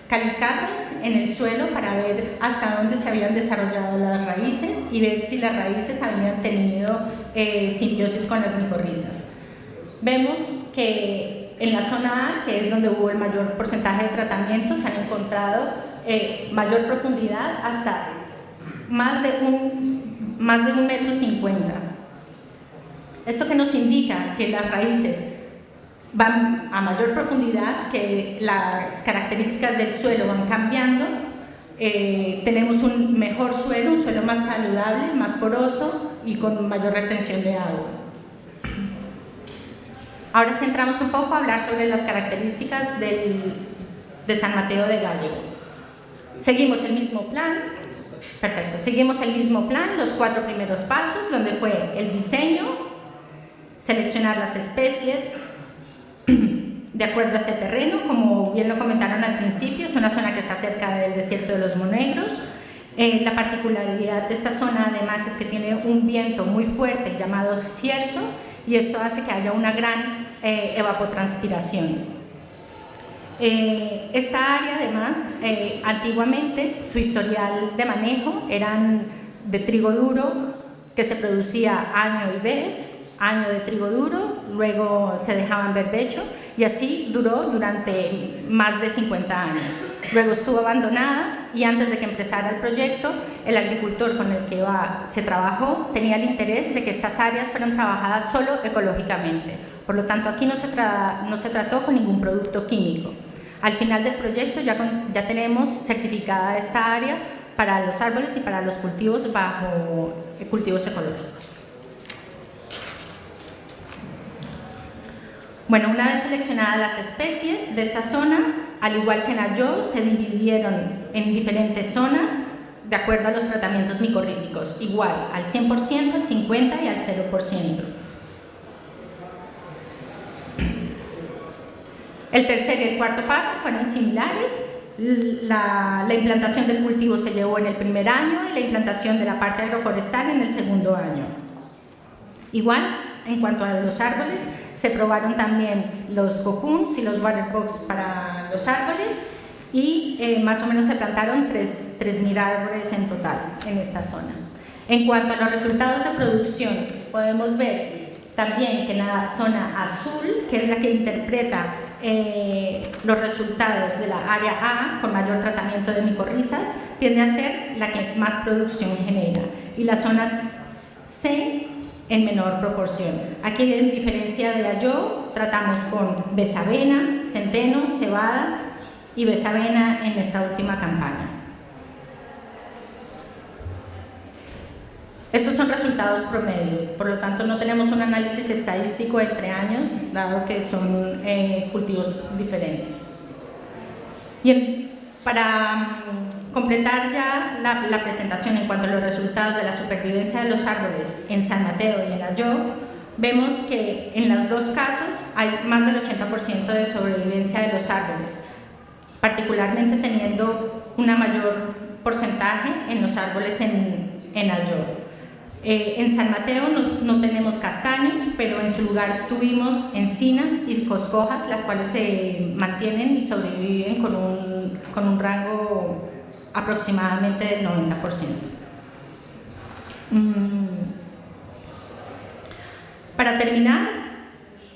calicates en el suelo para ver hasta dónde se habían desarrollado las raíces y ver si las raíces habían tenido simbiosis con las micorrizas. Vemos que En la zona A, que es donde hubo el mayor porcentaje de tratamientos, se han encontrado mayor profundidad hasta más de 1,50 metros. Esto que nos indica que las raíces van a mayor profundidad, que las características del suelo van cambiando, tenemos un mejor suelo, un suelo más saludable, más poroso y con mayor retención de agua. Ahora centramos un poco a hablar sobre las características de San Mateo de Gállego. Seguimos el mismo plan. Perfecto, seguimos el mismo plan, los 4 primeros pasos, donde fue el diseño, seleccionar las especies de acuerdo a ese terreno, como bien lo comentaron al principio, es una zona que está cerca del desierto de los Monegros. La particularidad de esta zona además es que tiene un viento muy fuerte llamado cierzo, y esto hace que haya una gran evapotranspiración. Esta área además, antiguamente su historial de manejo eran de trigo duro que se producía año y vez, año de trigo duro, luego se dejaba en berbecho y así duró durante más de 50 años. Luego estuvo abandonada y antes de que empezara el proyecto, el agricultor con el que se trabajó tenía el interés de que estas áreas fueran trabajadas solo ecológicamente. Por lo tanto, aquí no se trató con ningún producto químico. Al final del proyecto ya tenemos certificada esta área para los árboles y para los cultivos bajo cultivos ecológicos. Bueno, una vez seleccionadas las especies de esta zona, al igual que en Aylló, se dividieron en diferentes zonas de acuerdo a los tratamientos micorrízicos, igual al 100%, al 50% y al 0%. El tercer y el cuarto paso fueron similares. La implantación del cultivo se llevó en el primer año y la implantación de la parte agroforestal en el segundo año. Igual, en cuanto a los árboles, se probaron también los cocoons y los waterbox para los árboles y más o menos se plantaron 3.000 árboles en total en esta zona. En cuanto a los resultados de producción, podemos ver también que en la zona azul, que es la que interpreta los resultados de la área A con mayor tratamiento de micorrizas, tiende a ser la que más producción genera, y la zona C en menor proporción. Aquí, en diferencia de Aylló, tratamos con desavena, centeno, cebada y besavena en esta última campaña. Estos son resultados promedio, por lo tanto no tenemos un análisis estadístico entre años, dado que son cultivos diferentes. Y para completar ya la presentación en cuanto a los resultados de la supervivencia de los árboles en San Mateo y en Aylló, vemos que en los dos casos hay más del 80% de sobrevivencia de los árboles, particularmente teniendo un mayor porcentaje en los árboles en Aylló. En San Mateo no tenemos castaños, pero en su lugar tuvimos encinas y coscojas, las cuales se mantienen y sobreviven con un rango aproximadamente del 90%. Para terminar,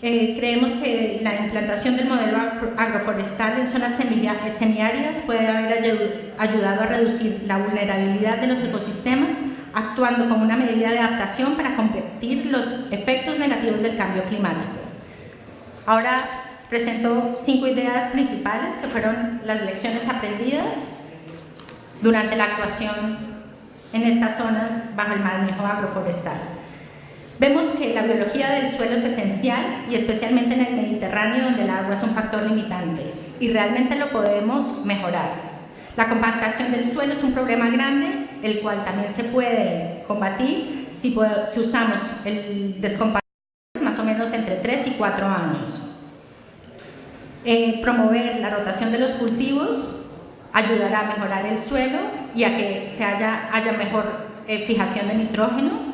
creemos que la implantación del modelo agroforestal en zonas semiáridas puede haber ayudado a reducir la vulnerabilidad de los ecosistemas, actuando como una medida de adaptación para combatir los efectos negativos del cambio climático. Ahora presento 5 ideas principales que fueron las lecciones aprendidas durante la actuación en estas zonas bajo el manejo agroforestal. Vemos que la biología del suelo es esencial, y especialmente en el Mediterráneo, donde el agua es un factor limitante, y realmente lo podemos mejorar. La compactación del suelo es un problema grande, el cual también se puede combatir si usamos el descompactador más o menos entre 3 y 4 años. Promover la rotación de los cultivos ayudará a mejorar el suelo y a que haya mejor fijación de nitrógeno.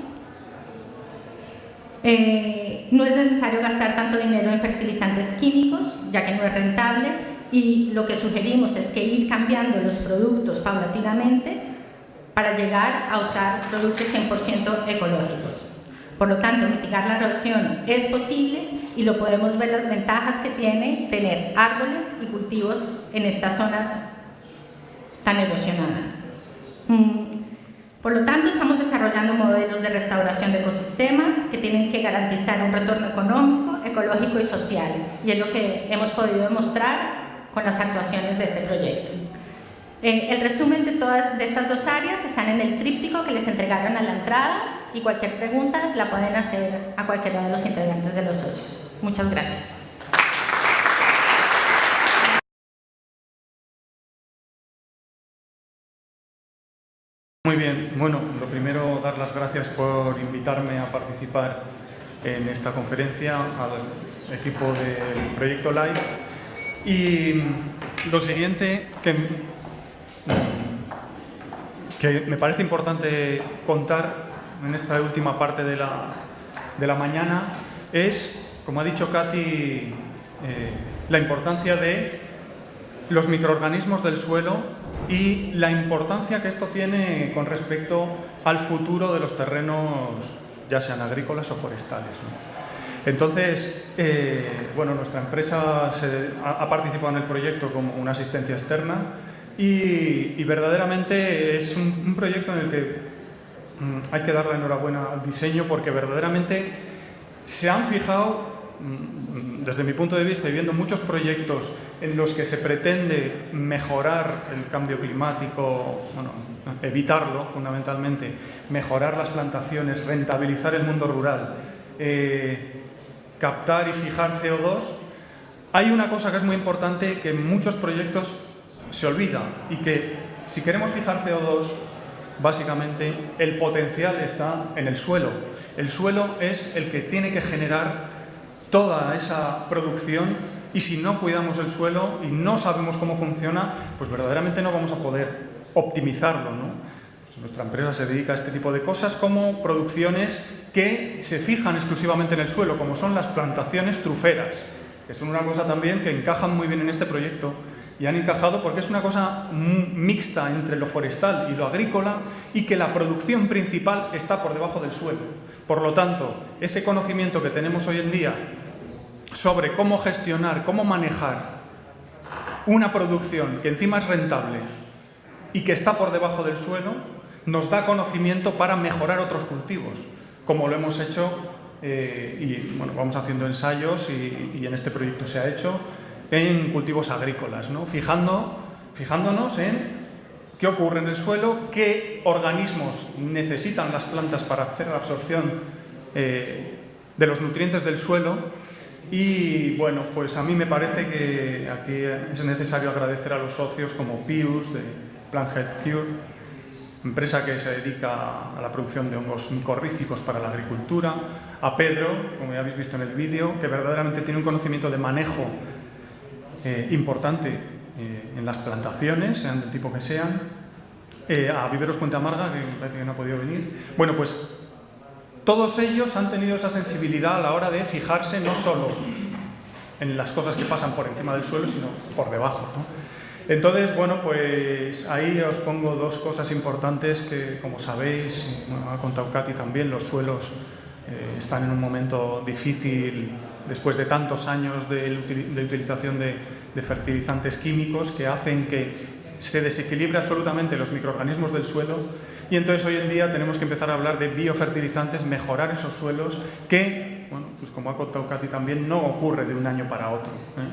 No es necesario gastar tanto dinero en fertilizantes químicos, ya que no es rentable, y lo que sugerimos es que ir cambiando los productos paulatinamente para llegar a usar productos 100% ecológicos. Por lo tanto, mitigar la erosión es posible y lo podemos ver las ventajas que tiene tener árboles y cultivos en estas zonas tan erosionadas. Por lo tanto, estamos desarrollando modelos de restauración de ecosistemas que tienen que garantizar un retorno económico, ecológico y social, y es lo que hemos podido demostrar con las actuaciones de este proyecto. El resumen de todas estas dos áreas están en el tríptico que les entregaron a la entrada, y cualquier pregunta la pueden hacer a cualquiera de los integrantes de los socios. Muchas gracias. Muy bien, bueno, lo primero, dar las gracias por invitarme a participar en esta conferencia, al equipo del proyecto LIFE. Y lo siguiente que me parece importante contar en esta última parte de la mañana es, como ha dicho Katy, la importancia de los microorganismos del suelo y la importancia que esto tiene con respecto al futuro de los terrenos, ya sean agrícolas o forestales, ¿no? Entonces, bueno, nuestra empresa ha participado en el proyecto como una asistencia externa y verdaderamente es un proyecto en el que hay que dar la enhorabuena al diseño, porque verdaderamente se han fijado, desde mi punto de vista, y viendo muchos proyectos en los que se pretende mejorar el cambio climático, bueno, evitarlo fundamentalmente, mejorar las plantaciones, rentabilizar el mundo rural, captar y fijar CO2, hay una cosa que es muy importante que en muchos proyectos se olvida, y que si queremos fijar CO2, básicamente el potencial está en el suelo. El suelo es el que tiene que generar toda esa producción, y si no cuidamos el suelo y no sabemos cómo funciona, pues verdaderamente no vamos a poder optimizarlo, ¿no? Pues nuestra empresa se dedica a este tipo de cosas, como producciones que se fijan exclusivamente en el suelo, como son las plantaciones truferas, que son una cosa también que encajan muy bien en este proyecto, y han encajado porque es una cosa mixta entre lo forestal y lo agrícola, y que la producción principal está por debajo del suelo. Por lo tanto, ese conocimiento que tenemos hoy en día sobre cómo gestionar, cómo manejar una producción que encima es rentable y que está por debajo del suelo, nos da conocimiento para mejorar otros cultivos, como lo hemos hecho y bueno, vamos haciendo ensayos y en este proyecto se ha hecho en cultivos agrícolas, ¿no? Fijándonos en qué ocurre en el suelo, qué organismos necesitan las plantas para hacer la absorción de los nutrientes del suelo. Y bueno, pues a mí me parece que aquí es necesario agradecer a los socios como Pius de Plant Health Cure, empresa que se dedica a la producción de hongos micorrízicos para la agricultura, a Pedro, como ya habéis visto en el vídeo, que verdaderamente tiene un conocimiento de manejo importante en las plantaciones, sean del tipo que sean, a Viveros Fuente Amarga, que me parece que no ha podido venir. Bueno, pues todos ellos han tenido esa sensibilidad a la hora de fijarse no solo en las cosas que pasan por encima del suelo, sino por debajo, ¿no? Entonces, bueno, pues ahí os pongo dos cosas importantes que, como sabéis, bueno, ha contado Katy también, los suelos están en un momento difícil después de tantos años de utilización de fertilizantes químicos que hacen que se desequilibre absolutamente los microorganismos del suelo, y entonces hoy en día tenemos que empezar a hablar de biofertilizantes, mejorar esos suelos, que, bueno, pues como ha contado Katy también, no ocurre de un año para otro, ¿eh?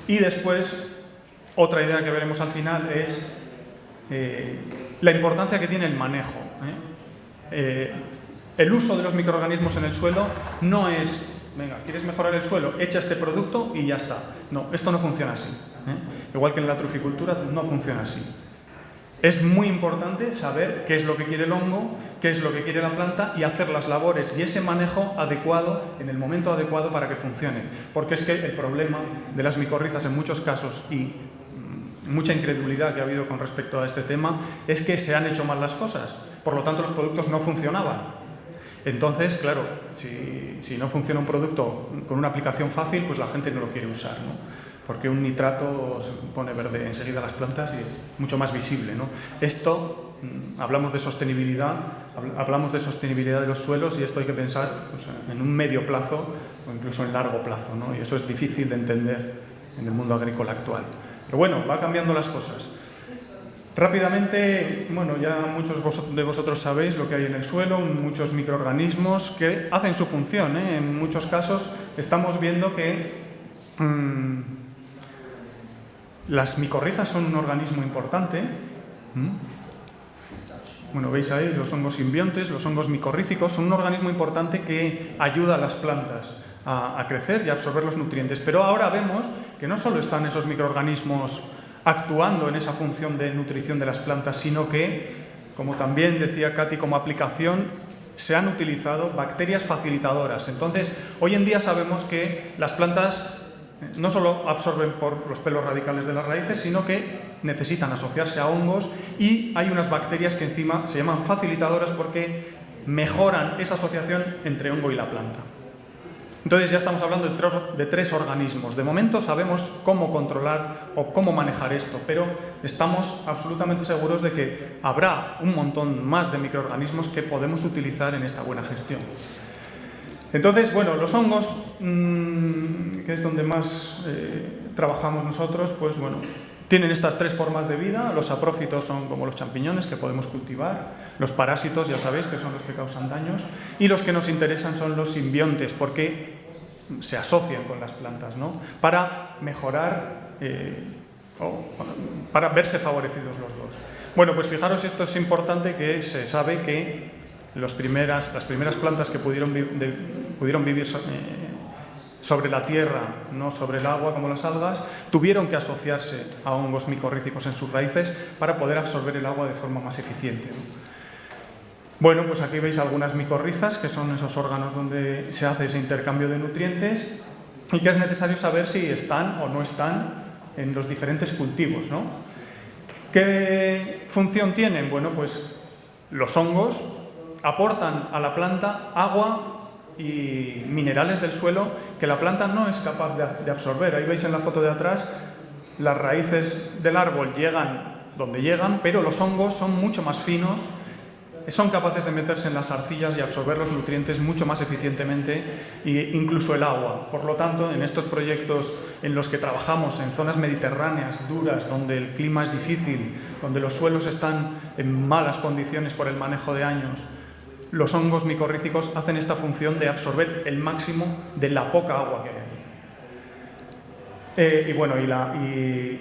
Y después, otra idea que veremos al final es la importancia que tiene el manejo, ¿eh? El uso de los microorganismos en el suelo no es, venga, ¿quieres mejorar el suelo? Echa este producto y ya está. No, esto no funciona así, ¿eh? Igual que en la truficultura no funciona así. Es muy importante saber qué es lo que quiere el hongo, qué es lo que quiere la planta, y hacer las labores y ese manejo adecuado en el momento adecuado para que funcione. Porque es que el problema de las micorrizas en muchos casos, y mucha incredulidad que ha habido con respecto a este tema, es que se han hecho mal las cosas. Por lo tanto, los productos no funcionaban. Entonces, claro, si no funciona un producto con una aplicación fácil, pues la gente no lo quiere usar, ¿no? porque un nitrato se pone verde enseguida las plantas y es mucho más visible, ¿no? Esto, hablamos de sostenibilidad de los suelos, y esto hay que pensar pues, en un medio plazo o incluso en largo plazo, ¿no? Y eso es difícil de entender en el mundo agrícola actual. Pero bueno, va cambiando las cosas. Rápidamente, bueno, ya muchos de vosotros sabéis lo que hay en el suelo, muchos microorganismos que hacen su función, ¿eh? En muchos casos estamos viendo que las micorrizas son un organismo importante. Bueno, veis ahí los hongos simbiontes, los hongos micorrícicos, son un organismo importante que ayuda a las plantas a crecer y a absorber los nutrientes. Pero ahora vemos que no solo están esos microorganismos actuando en esa función de nutrición de las plantas, sino que, como también decía Katy, como aplicación se han utilizado bacterias facilitadoras. Entonces, hoy en día sabemos que las plantas no solo absorben por los pelos radicales de las raíces, sino que necesitan asociarse a hongos, y hay unas bacterias que encima se llaman facilitadoras porque mejoran esa asociación entre hongo y la planta. Entonces ya estamos hablando de 3 organismos. De momento sabemos cómo controlar o cómo manejar esto, pero estamos absolutamente seguros de que habrá un montón más de microorganismos que podemos utilizar en esta buena gestión. Entonces, bueno, los hongos, que es donde más trabajamos nosotros, pues bueno, tienen estas 3 formas de vida. Los saprófitos son como los champiñones que podemos cultivar, los parásitos, ya sabéis, que son los que causan daños, y los que nos interesan son los simbiontes, porque se asocian con las plantas, ¿no? Para mejorar o para verse favorecidos los dos. Bueno, pues fijaros, esto es importante, que se sabe que las primeras plantas que pudieron vivir sobre la tierra, no sobre el agua como las algas, tuvieron que asociarse a hongos micorrícicos en sus raíces para poder absorber el agua de forma más eficiente, ¿no? Bueno, pues aquí veis algunas micorrizas, que son esos órganos donde se hace ese intercambio de nutrientes, y que es necesario saber si están o no están en los diferentes cultivos, ¿no? ¿Qué función tienen? Bueno, pues los hongos aportan a la planta agua y minerales del suelo que la planta no es capaz de absorber. Ahí veis en la foto de atrás, las raíces del árbol llegan donde llegan, pero los hongos son mucho más finos, son capaces de meterse en las arcillas y absorber los nutrientes mucho más eficientemente, e incluso el agua. Por lo tanto, en estos proyectos en los que trabajamos en zonas mediterráneas duras, donde el clima es difícil, donde los suelos están en malas condiciones por el manejo de años, los hongos micorrícicos hacen esta función de absorber el máximo de la poca agua que hay. Y bueno, y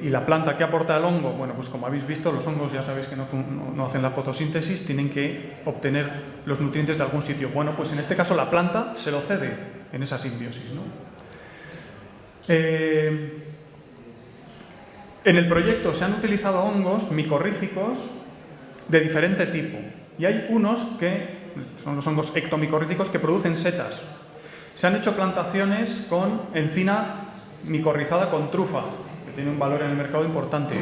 la planta que aporta el hongo, bueno, pues como habéis visto, los hongos ya sabéis que no hacen la fotosíntesis, tienen que obtener los nutrientes de algún sitio. Bueno, pues en este caso la planta se lo cede en esa simbiosis, ¿no? En el proyecto se han utilizado hongos micorrícicos de diferente tipo, y hay unos que son los hongos ectomicorrícicos que producen setas. Se han hecho plantaciones con encina micorrizada con trufa, que tiene un valor en el mercado importante,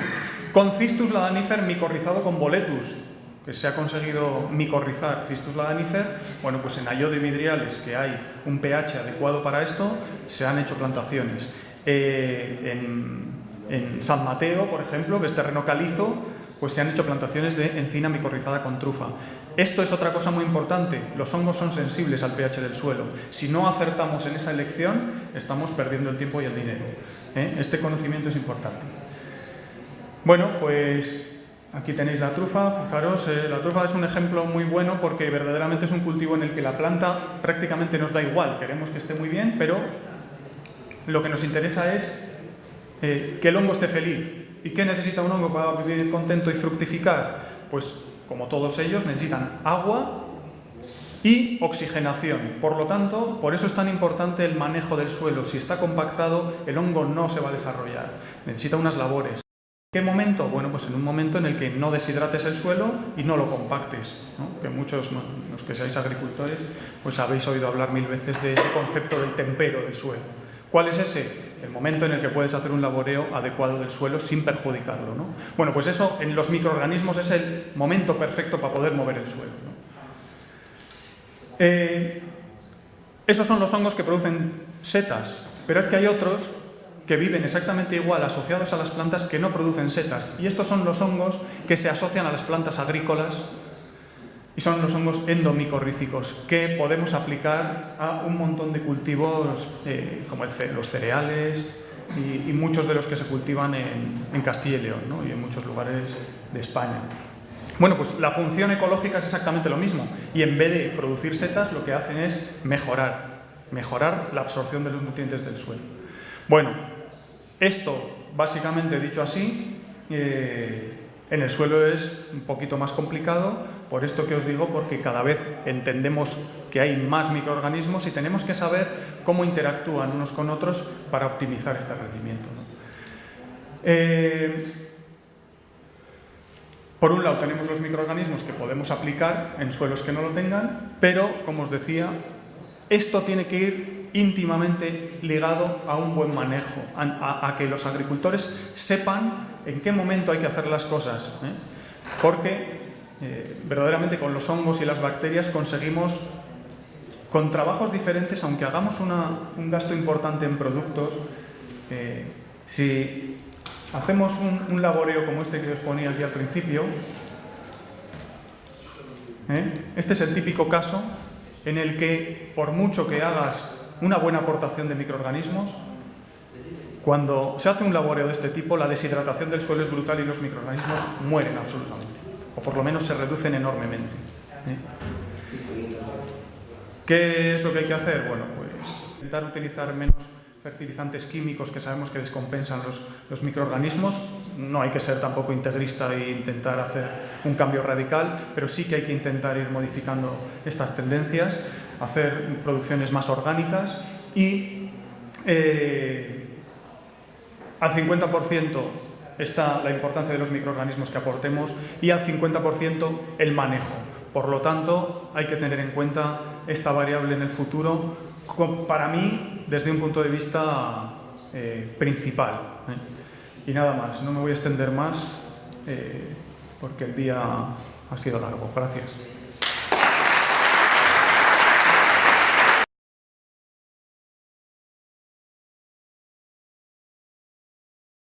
con Cistus ladanifer micorrizado con boletus, que se ha conseguido micorrizar Cistus ladanifer. Bueno, pues en Ayo de Vidriales, que hay un pH adecuado para esto, se han hecho plantaciones. En San Mateo, por ejemplo, que es terreno calizo, pues se han hecho plantaciones de encina micorrizada con trufa. Esto es otra cosa muy importante. Los hongos son sensibles al pH del suelo. Si no acertamos en esa elección, estamos perdiendo el tiempo y el dinero. Este conocimiento es importante. Bueno, pues aquí tenéis la trufa. Fijaros, la trufa es un ejemplo muy bueno porque verdaderamente es un cultivo en el que la planta prácticamente nos da igual. Queremos que esté muy bien, pero lo que nos interesa es que el hongo esté feliz. ¿Y qué necesita un hongo para vivir contento y fructificar? Pues, como todos ellos, necesitan agua y oxigenación. Por lo tanto, por eso es tan importante el manejo del suelo. Si está compactado, el hongo no se va a desarrollar. Necesita unas labores. ¿En qué momento? Bueno, pues en un momento en el que no deshidrates el suelo y no lo compactes, ¿no? Que muchos, los que seáis agricultores, pues habéis oído hablar 1000 veces de ese concepto del tempero del suelo. ¿Cuál es ese? El momento en el que puedes hacer un laboreo adecuado del suelo sin perjudicarlo, ¿no? Bueno, pues eso en los microorganismos es el momento perfecto para poder mover el suelo, ¿no? Esos son los hongos que producen setas, pero es que hay otros que viven exactamente igual asociados a las plantas que no producen setas. Y estos son los hongos que se asocian a las plantas agrícolas y son los hongos endomicorrícicos que podemos aplicar a un montón de cultivos como los cereales y muchos de los que se cultivan en Castilla y León, ¿no? Y en muchos lugares de España. Bueno, pues la función ecológica es exactamente lo mismo y en vez de producir setas lo que hacen es mejorar la absorción de los nutrientes del suelo. Bueno, esto básicamente dicho así, en el suelo es un poquito más complicado, por esto que os digo, porque cada vez entendemos que hay más microorganismos y tenemos que saber cómo interactúan unos con otros para optimizar este rendimiento, ¿no? Por un lado tenemos los microorganismos que podemos aplicar en suelos que no lo tengan, pero, como os decía, esto tiene que ir íntimamente ligado a un buen manejo, a que los agricultores sepan en qué momento hay que hacer las cosas, porque verdaderamente con los hongos y las bacterias conseguimos, con trabajos diferentes, aunque hagamos un gasto importante en productos, si hacemos un laboreo como este que os ponía aquí al principio, este es el típico caso en el que, por mucho que hagas una buena aportación de microorganismos, cuando se hace un laboreo de este tipo, la deshidratación del suelo es brutal y los microorganismos mueren absolutamente, o por lo menos se reducen enormemente. ¿Qué es lo que hay que hacer? Bueno, pues intentar utilizar menos fertilizantes químicos que sabemos que descompensan los microorganismos. No hay que ser tampoco integrista e intentar hacer un cambio radical, pero sí que hay que intentar ir modificando estas tendencias, hacer producciones más orgánicas y al 50% está la importancia de los microorganismos que aportemos y al 50% el manejo. Por lo tanto, hay que tener en cuenta esta variable en el futuro, para mí, desde un punto de vista principal. Y nada más, no me voy a extender más porque el día ha sido largo. Gracias.